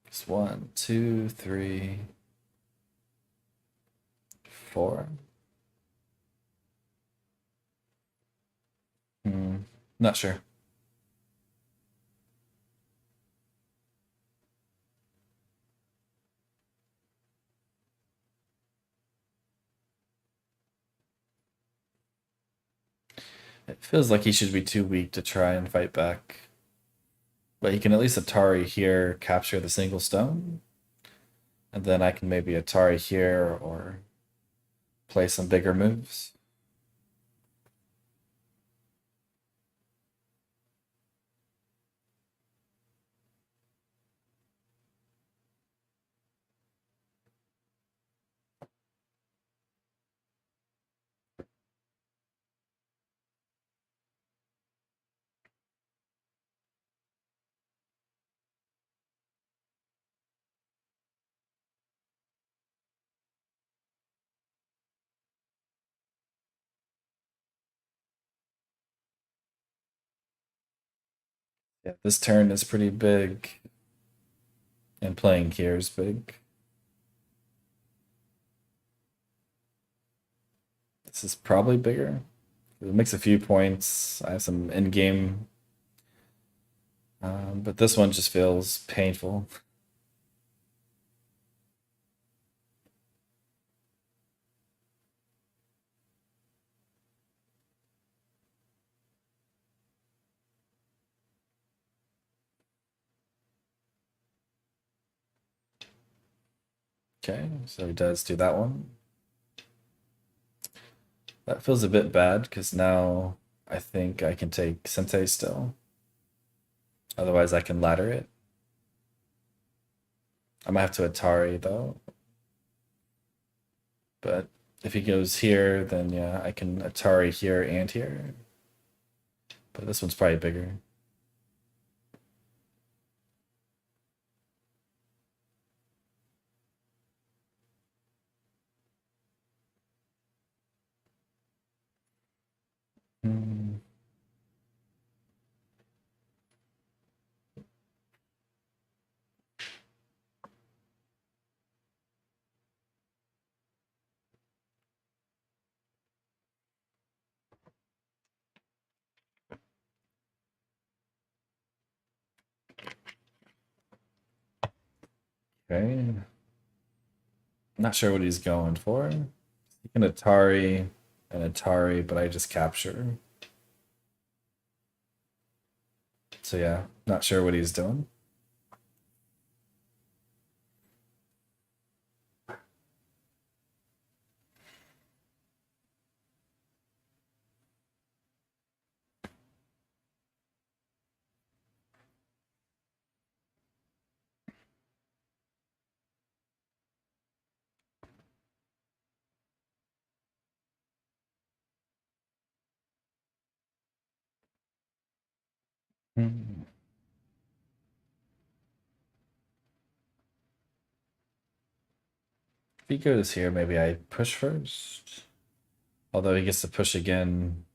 It's 1, 2, 3, 4. Not sure. It feels like he should be too weak to try and fight back. But he can at least Atari here, capture the single stone. And then I can maybe Atari here or play some bigger moves. Yeah, this turn is pretty big. And playing here is big. This is probably bigger. It makes a few points. I have some endgame. But this one just feels painful. Okay, so he does do that one. That feels a bit bad because now I think I can take Sente still. Otherwise, I can ladder it. I might have to Atari though. But if he goes here, then yeah, I can Atari here and here. But this one's probably bigger. Hmm. Okay. Not sure what he's going for. He can Atari and Atari, but I just capture. So yeah, not sure what he's doing. Hmm. If he goes here, maybe I push first. Although he gets to push again.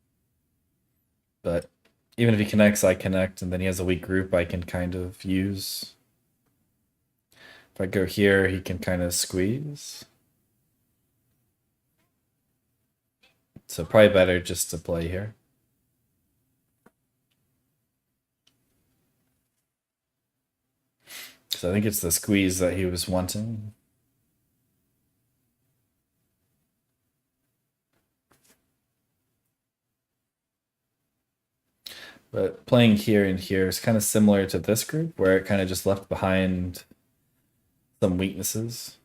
But even if he connects, I connect, and then he has a weak group I can kind of use. If I go here, he can kind of squeeze. So probably better just to play here. So I think it's the squeeze that he was wanting. But playing here and here is kind of similar to this group, where it kind of just left behind some weaknesses.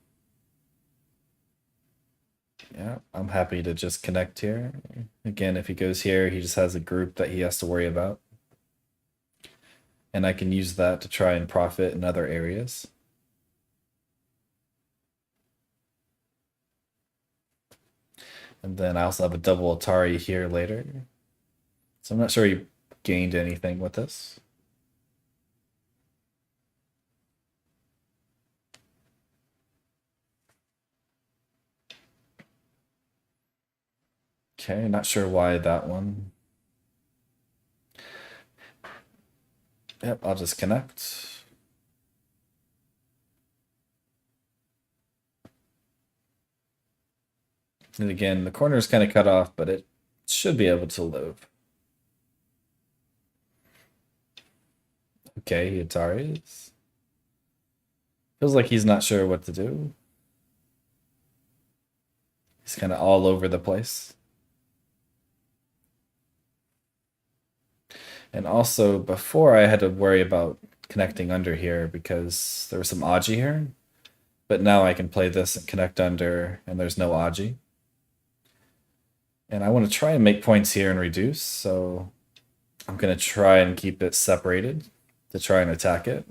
Yeah, I'm happy to just connect here. Again, if he goes here, he just has a group that he has to worry about. And I can use that to try and profit in other areas. And then I also have a double Atari here later. So I'm not sure he gained anything with this. Okay, not sure why that one. Yep, I'll just connect. And again, the corner is kind of cut off, but it should be able to live. Okay, Atari's. Feels like he's not sure what to do. He's kind of all over the place. And also, before I had to worry about connecting under here because there was some Aji here. But now I can play this and connect under, and there's no Aji. And I want to try and make points here and reduce, so I'm going to try and keep it separated to try and attack it.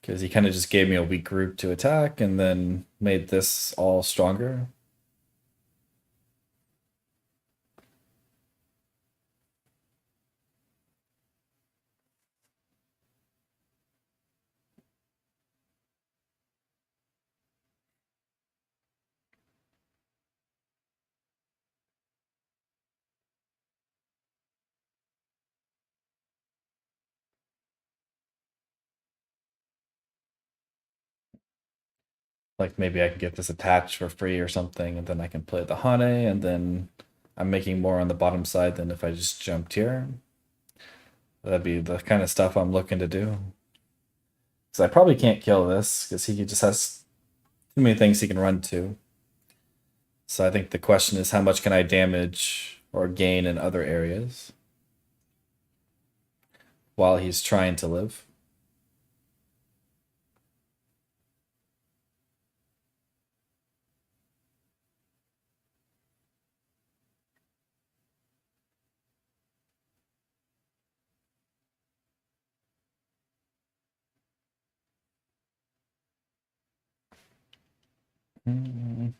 Because he kind of just gave me a weak group to attack and then made this all stronger. Like maybe I can get this attached for free or something, and then I can play the Hane, and then I'm making more on the bottom side than if I just jumped here. That'd be the kind of stuff I'm looking to do. Because I probably can't kill this, because he just has too many things he can run to. So I think the question is how much can I damage or gain in other areas while he's trying to live.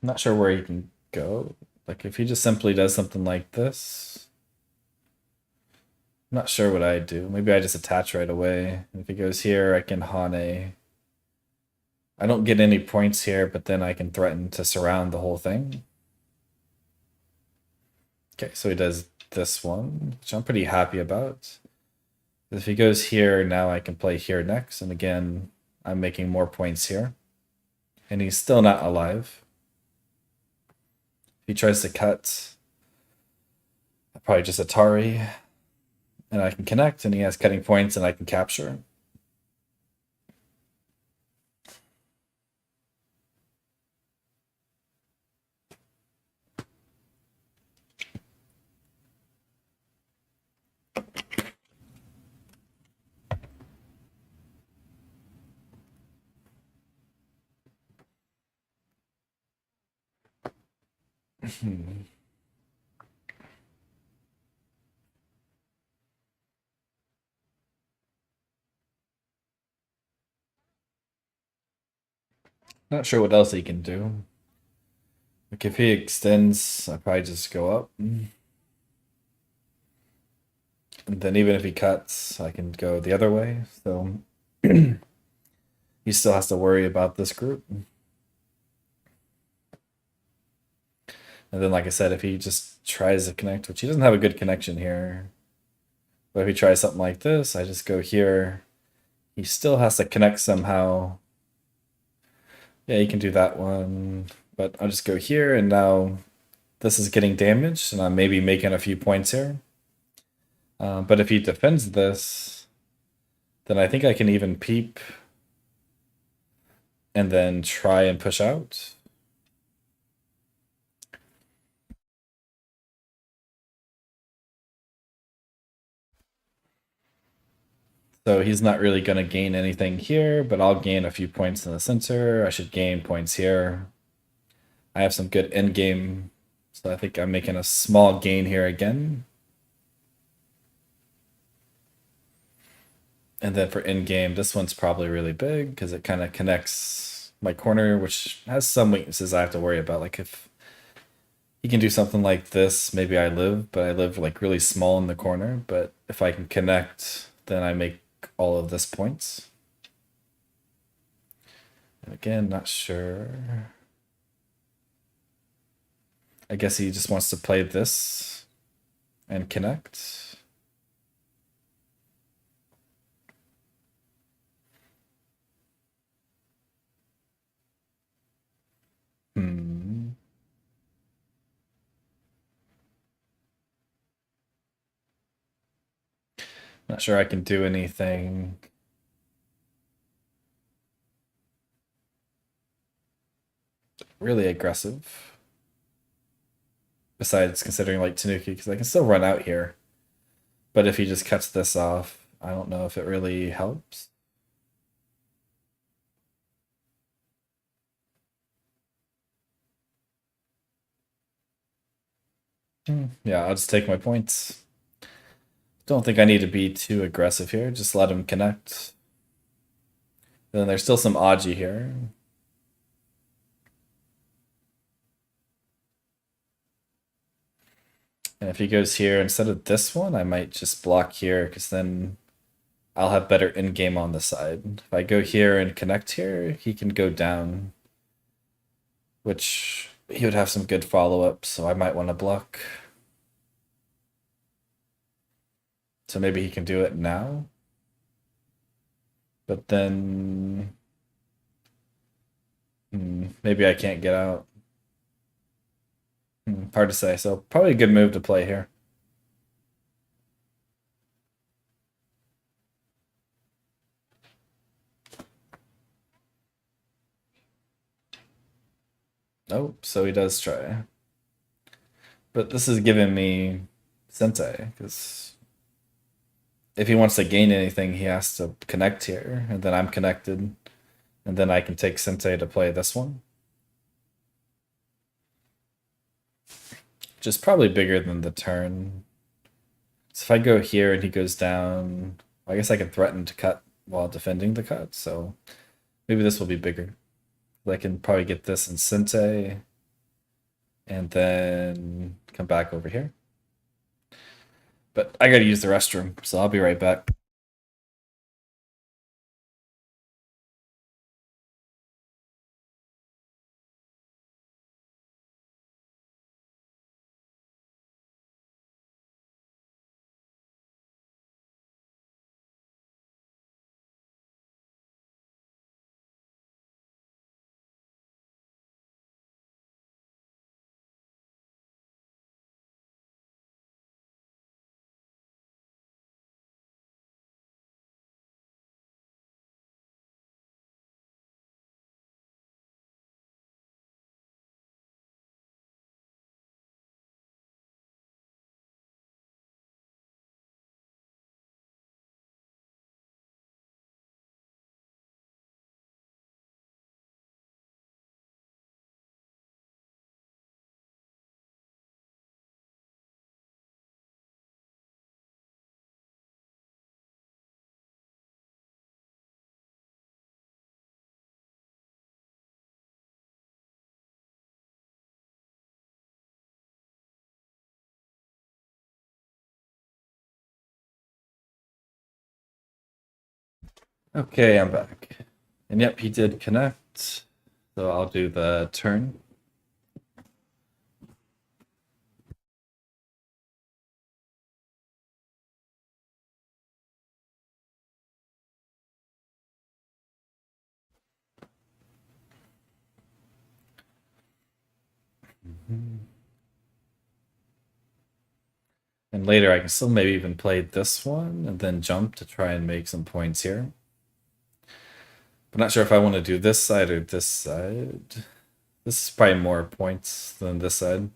Not sure where he can go. Like if he just simply does something like this, I'm not sure what I'd do. Maybe I just attach right away. If he goes here, I can Hane. I don't get any points here, but then I can threaten to surround the whole thing. Okay, so he does this one, which I'm pretty happy about. If he goes here, now I can play here next, and again, I'm making more points here. And he's still not alive. If he tries to cut, I'll probably just Atari, and I can connect, and he has cutting points, and I can capture. Not sure what else he can do. Like if he extends, I probably just go up. And then even if he cuts, I can go the other way. So he still has to worry about this group. And then, like I said, if he just tries to connect, which he doesn't have a good connection here, but if he tries something like this, I just go here. He still has to connect somehow. Yeah, he can do that one, but I'll just go here, and now this is getting damaged, and I'm maybe making a few points here. But if he defends this, then I think I can even peep and then try and push out. So he's not really going to gain anything here, but I'll gain a few points in the center. I should gain points here. I have some good endgame, so I think I'm making a small gain here again. And then for endgame, this one's probably really big because it kind of connects my corner, which has some weaknesses I have to worry about. Like if he can do something like this, maybe I live, but I live like really small in the corner. But if I can connect, then I make all of this points. And again, not sure. I guess he just wants to play this and connect. Hmm. Not sure I can do anything. Really aggressive. Besides considering like Tanuki, because I can still run out here. But if he just cuts this off, I don't know if it really helps. Yeah, I'll just take my points. Don't think I need to be too aggressive here. Just let him connect. Then there's still some Aji here. And if he goes here instead of this one, I might just block here because then I'll have better in-game on the side. If I go here and connect here, he can go down, which he would have some good follow-up, so I might want to block. So maybe he can do it now. But then maybe I can't get out. Hard to say. So probably a good move to play here. Oh, so he does try. But this is giving me Sensei, because if he wants to gain anything, he has to connect here, and then I'm connected, and then I can take Sensei to play this one. Which is probably bigger than the turn. So if I go here and he goes down, I guess I can threaten to cut while defending the cut, so maybe this will be bigger. I can probably get this in Sensei, and then come back over here. But I gotta use the restroom, so I'll be right back. Okay, I'm back. And yep, he did connect. So I'll do the turn. And later I can still maybe even play this one and then jump to try and make some points here. I'm not sure if I want to do this side or this side. This is probably more points than this side.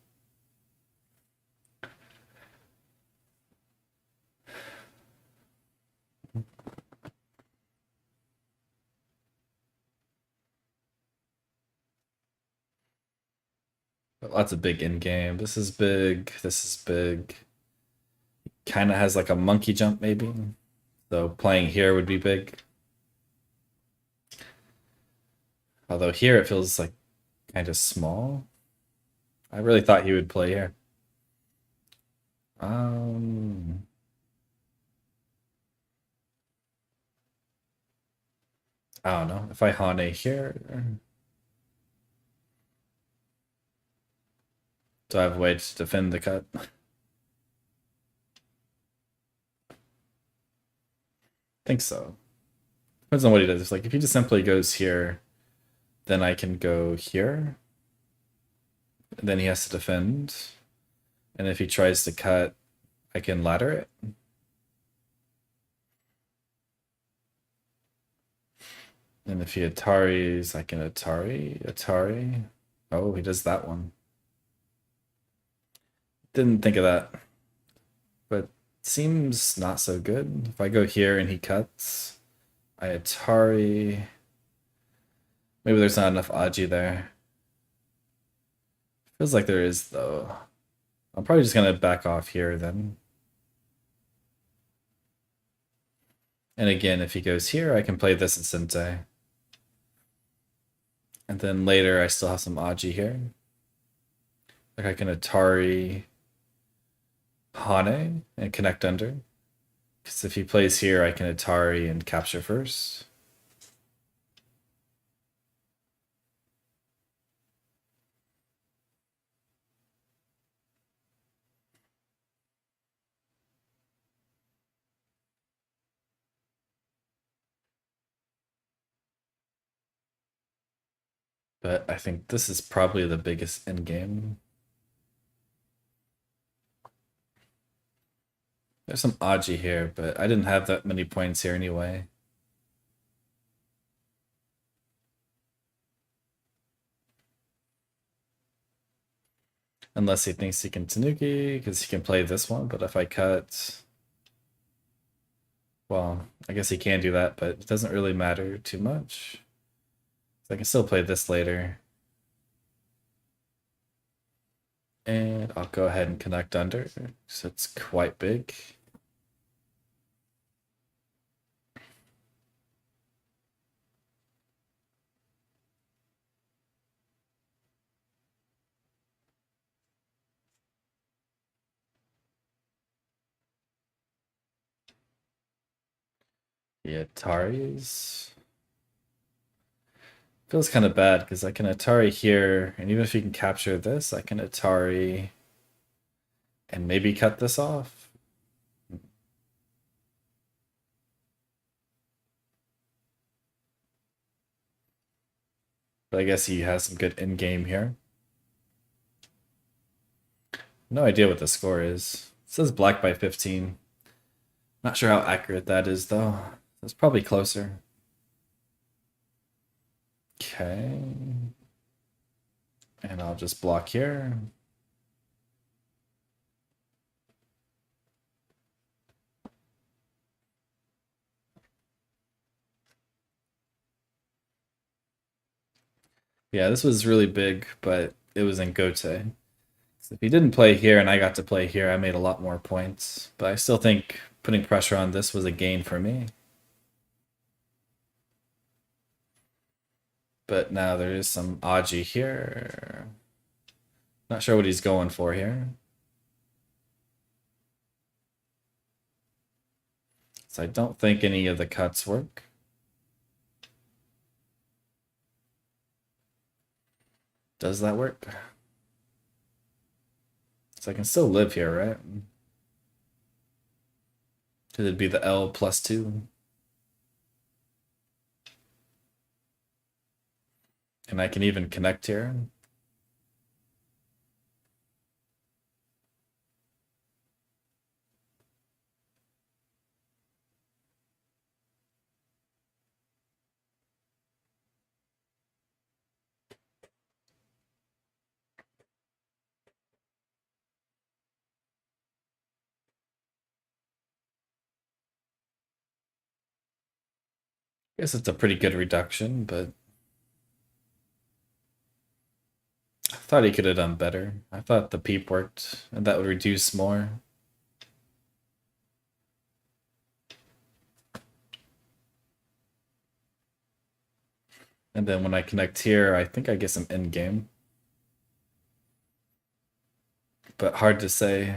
But lots of big in game. This is big. This is big. Kind of has like a monkey jump maybe. So playing here would be big. Although here it feels like kind of small. I really thought he would play here. Um, I don't know. If I Hane here, do I have a way to defend the cut? Think so. Depends on what he does. Like if he just simply goes here, then I can go here. And then he has to defend. And if he tries to cut, I can ladder it. And if he Ataris, I can Atari. Oh, he does that one. Didn't think of that. But seems not so good. If I go here and he cuts, I Atari. Maybe there's not enough Aji there. Feels like there is, though. I'm probably just gonna back off here then. And again, if he goes here, I can play this at Sente. And then later, I still have some Aji here. Like I can Atari Hane and connect under. Because if he plays here, I can Atari and capture first. But I think this is probably the biggest endgame. There's some Aji here, but I didn't have that many points here anyway. Unless he thinks he can Tanuki, because he can play this one, but if I cut... Well, I guess he can do that, but it doesn't really matter too much. So I can still play this later. And I'll go ahead and connect under, so it's quite big. The Ataris. Feels kind of bad because I can Atari here, and even if he can capture this, I can Atari and maybe cut this off. But I guess he has some good in-game here. No idea what the score is. It says black by 15. Not sure how accurate that is, though. It's probably closer. Okay. And I'll just block here. Yeah, this was really big, but it was in Gote. So if he didn't play here and I got to play here, I made a lot more points. But I still think putting pressure on this was a gain for me. But now there is some Aji here. Not sure what he's going for here. So I don't think any of the cuts work. Does that work? So I can still live here, right? Because it'd be the L +2. And I can even connect here. I guess it's a pretty good reduction, but I thought he could have done better. I thought the peep worked, and that would reduce more. And then when I connect here, I think I get some endgame. But hard to say.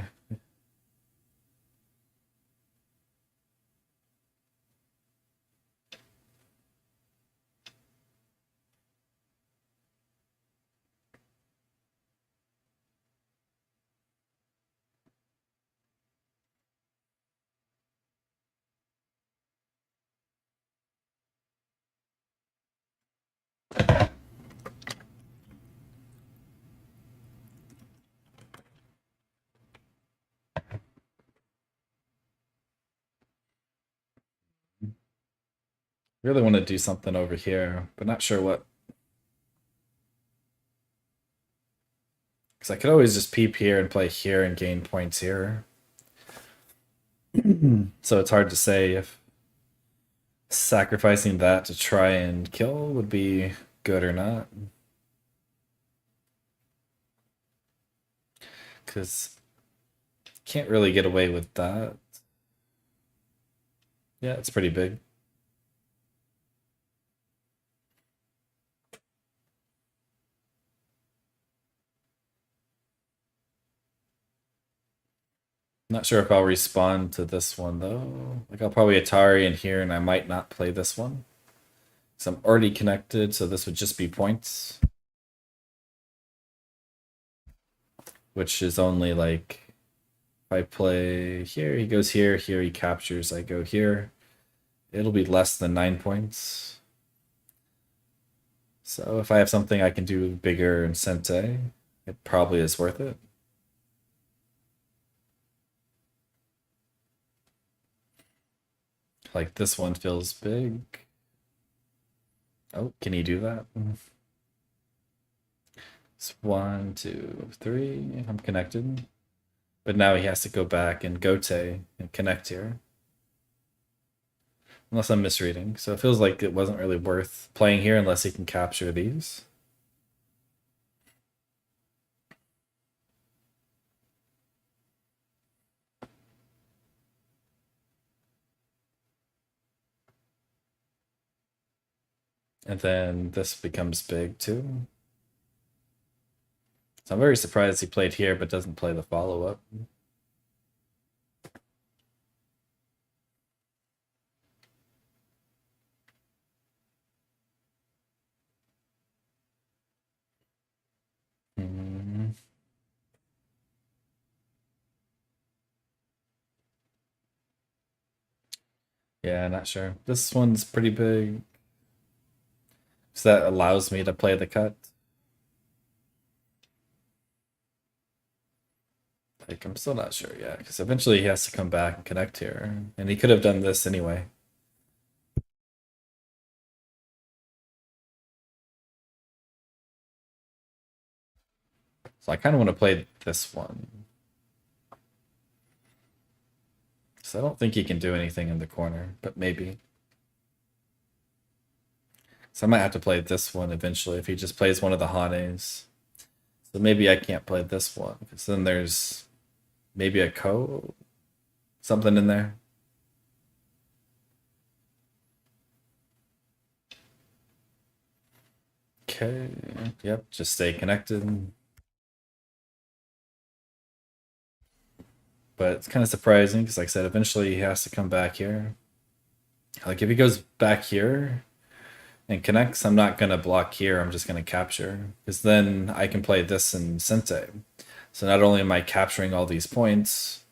Really want to do something over here, but not sure what. Because I could always just peep here and play here and gain points here. So it's hard to say if sacrificing that to try and kill would be good or not. Because can't really get away with that. Yeah, it's pretty big. Not sure if I'll respond to this one though. Like I'll probably Atari in here and I might not play this one. So I'm already connected, so this would just be points. Which is only like if I play here, he goes here, here he captures, I go here. It'll be less than 9 points. So if I have something I can do bigger in Sente, it probably is worth it. Like this one feels big. Oh, can he do that? It's 1, 2, 3. I'm connected. But now he has to go back and gote and connect here. Unless I'm misreading. So it feels like it wasn't really worth playing here unless he can capture these. And then this becomes big too. So I'm very surprised he played here but doesn't play the follow-up. Hmm. Yeah, not sure. This one's pretty big. So that allows me to play the cut. Like, I'm still not sure yet, because eventually he has to come back and connect here. And he could have done this anyway. So I kind of want to play this one. So I don't think he can do anything in the corner, but maybe. So I might have to play this one eventually if he just plays one of the Hanes. So maybe I can't play this one, because then there's maybe a ko something in there. Okay, yep, just stay connected. But it's kind of surprising because, like I said, eventually he has to come back here. Like if he goes back here, and connects, I'm not going to block here. I'm just going to capture, because then I can play this in Sente. So not only am I capturing all these points,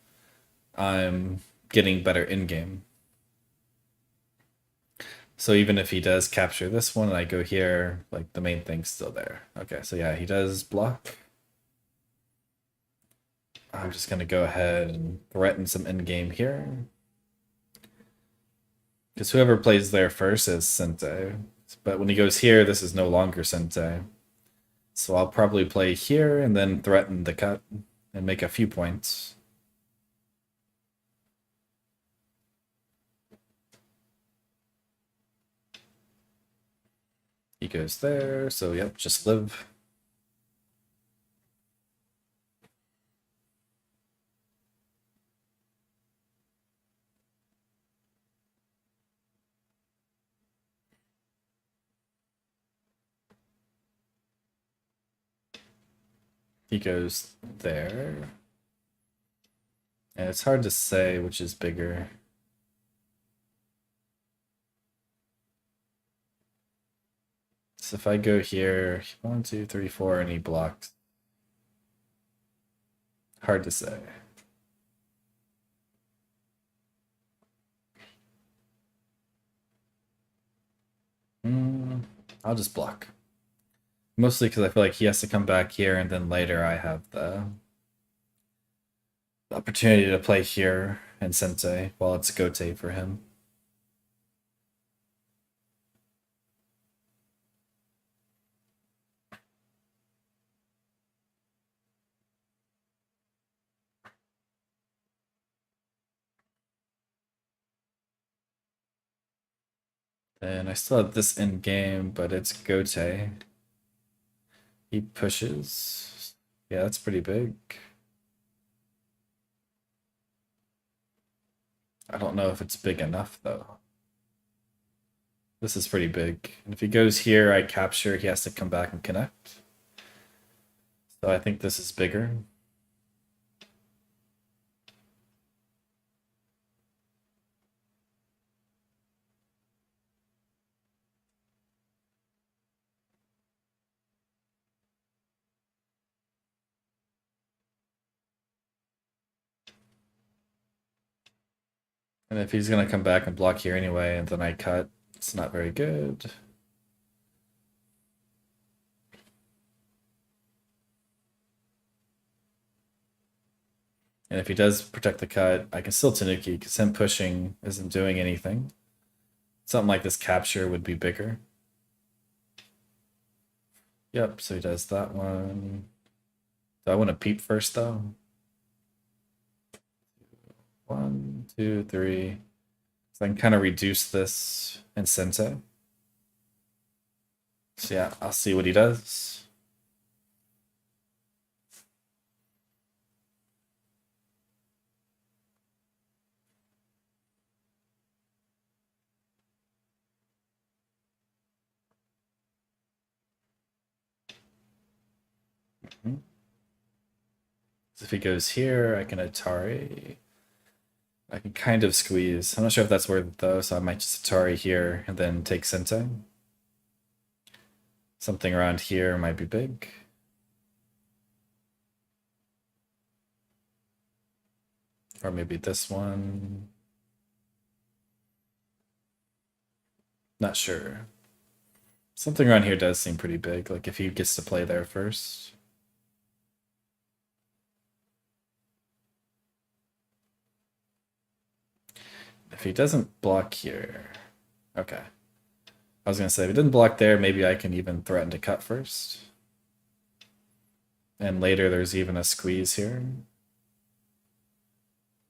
I'm getting better in-game. So even if he does capture this one and I go here, like the main thing's still there. Okay, so yeah, he does block. I'm just going to go ahead and threaten some in-game here. Because whoever plays there first is Sente. But when he goes here, this is no longer Sente. So I'll probably play here and then threaten the cut and make a few points. He goes there, so yep, just live. He goes there. And it's hard to say which is bigger. So if I go here, 1, 2, 3, 4, and he blocks. Hard to say. I'll just block. Mostly because I feel like he has to come back here, and then later I have the opportunity to play here and Sensei while it's Gote for him. And I still have this in game, but it's Gote. He pushes. Yeah, that's pretty big. I don't know if it's big enough, though. This is pretty big. And if he goes here, I capture, he has to come back and connect. So I think this is bigger. And if he's going to come back and block here anyway, and then I cut, it's not very good. And if he does protect the cut, I can still Tanuki, because him pushing isn't doing anything. Something like this capture would be bigger. Yep, so he does that one. Do I want to peep first, though? 1, 2, 3. So I can kind of reduce this in Sensei. So yeah, I'll see what he does. So if he goes here, I can Atari. I can kind of squeeze. I'm not sure if that's worth it though, so I might just Atari here and then take Sensei. Something around here might be big. Or maybe this one. Not sure. Something around here does seem pretty big, like if he gets to play there first. If he doesn't block here. Okay. I was gonna say, if he didn't block there, maybe I can even threaten to cut first. And later there's even a squeeze here.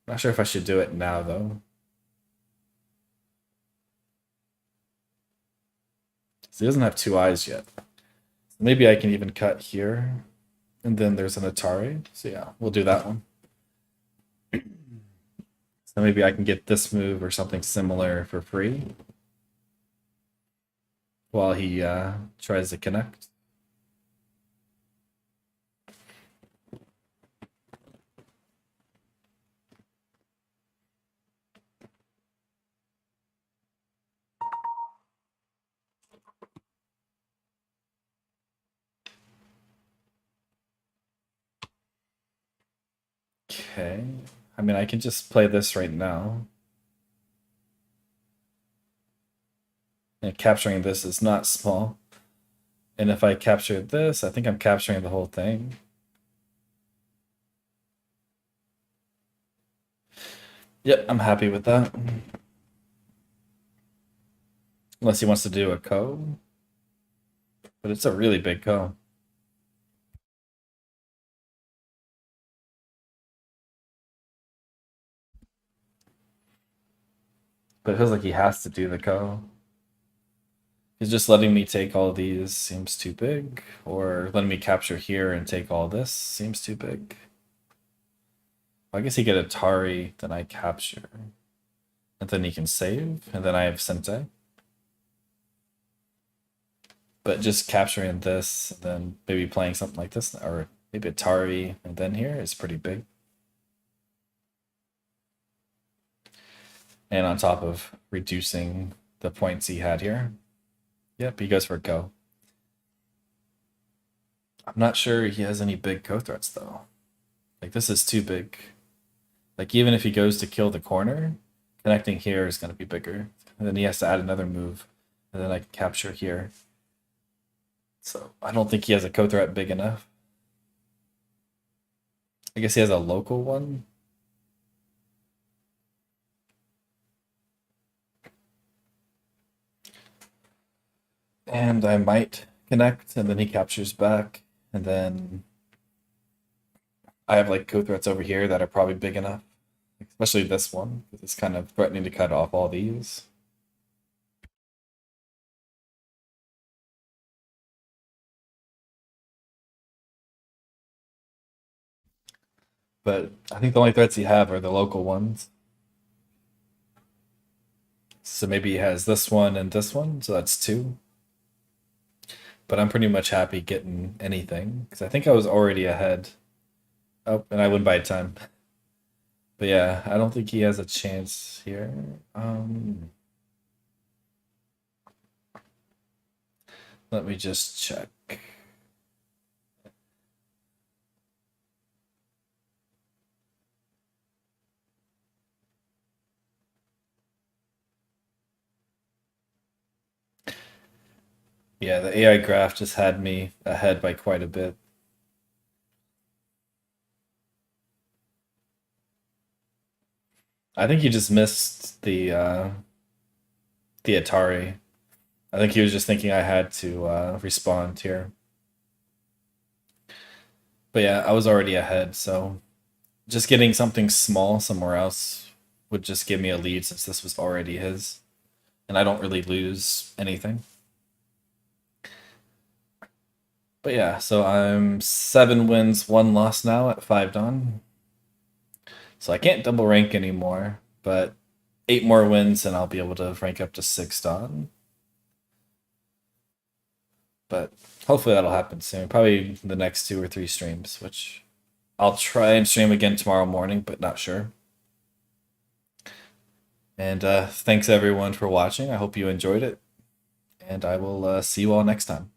Not sure if I should do it now, though. So he doesn't have 2 eyes yet. Maybe I can even cut here. And then there's an Atari. So yeah, we'll do that one. So maybe I can get this move or something similar for free. While he tries to connect. Okay. I mean, I can just play this right now. And capturing this is not small. And if I capture this, I think I'm capturing the whole thing. Yep, I'm happy with that. Unless he wants to do a ko. But it's a really big ko. But it feels like he has to do the ko. He's just letting me take all these seems too big. Or letting me capture here and take all this seems too big. I guess he get Atari, then I capture. And then he can save, and then I have Sente. But just capturing this, and then maybe playing something like this, or maybe Atari, and then here is pretty big. And on top of reducing the points he had here. Yep, he goes for go. I'm not sure he has any big ko threats though. Like this is too big. Like even if he goes to kill the corner, connecting here is going to be bigger. And then he has to add another move, and then I can capture here. So I don't think he has a ko threat big enough. I guess he has a local one. And I might connect, and then he captures back, and then I have like ko threats over here that are probably big enough, especially this one, because it's kind of threatening to cut off all these. But I think the only threats he have are the local ones. So maybe he has this one and this one, so that's two. But I'm pretty much happy getting anything, because I think I was already ahead. Oh, and I win by 10. But yeah, I don't think he has a chance here. Let me just check. Yeah, the AI graph just had me ahead by quite a bit. I think he just missed the Atari. I think he was just thinking I had to respond here. But yeah, I was already ahead, so just getting something small somewhere else would just give me a lead since this was already his. And I don't really lose anything. But yeah, so I'm 7 wins, 1 loss now at 5 done. So I can't double rank anymore, but 8 more wins and I'll be able to rank up to 6 done. But hopefully that'll happen soon. Probably the next 2 or 3 streams, which I'll try and stream again tomorrow morning, but not sure. And thanks everyone for watching. I hope you enjoyed it. And I will see you all next time.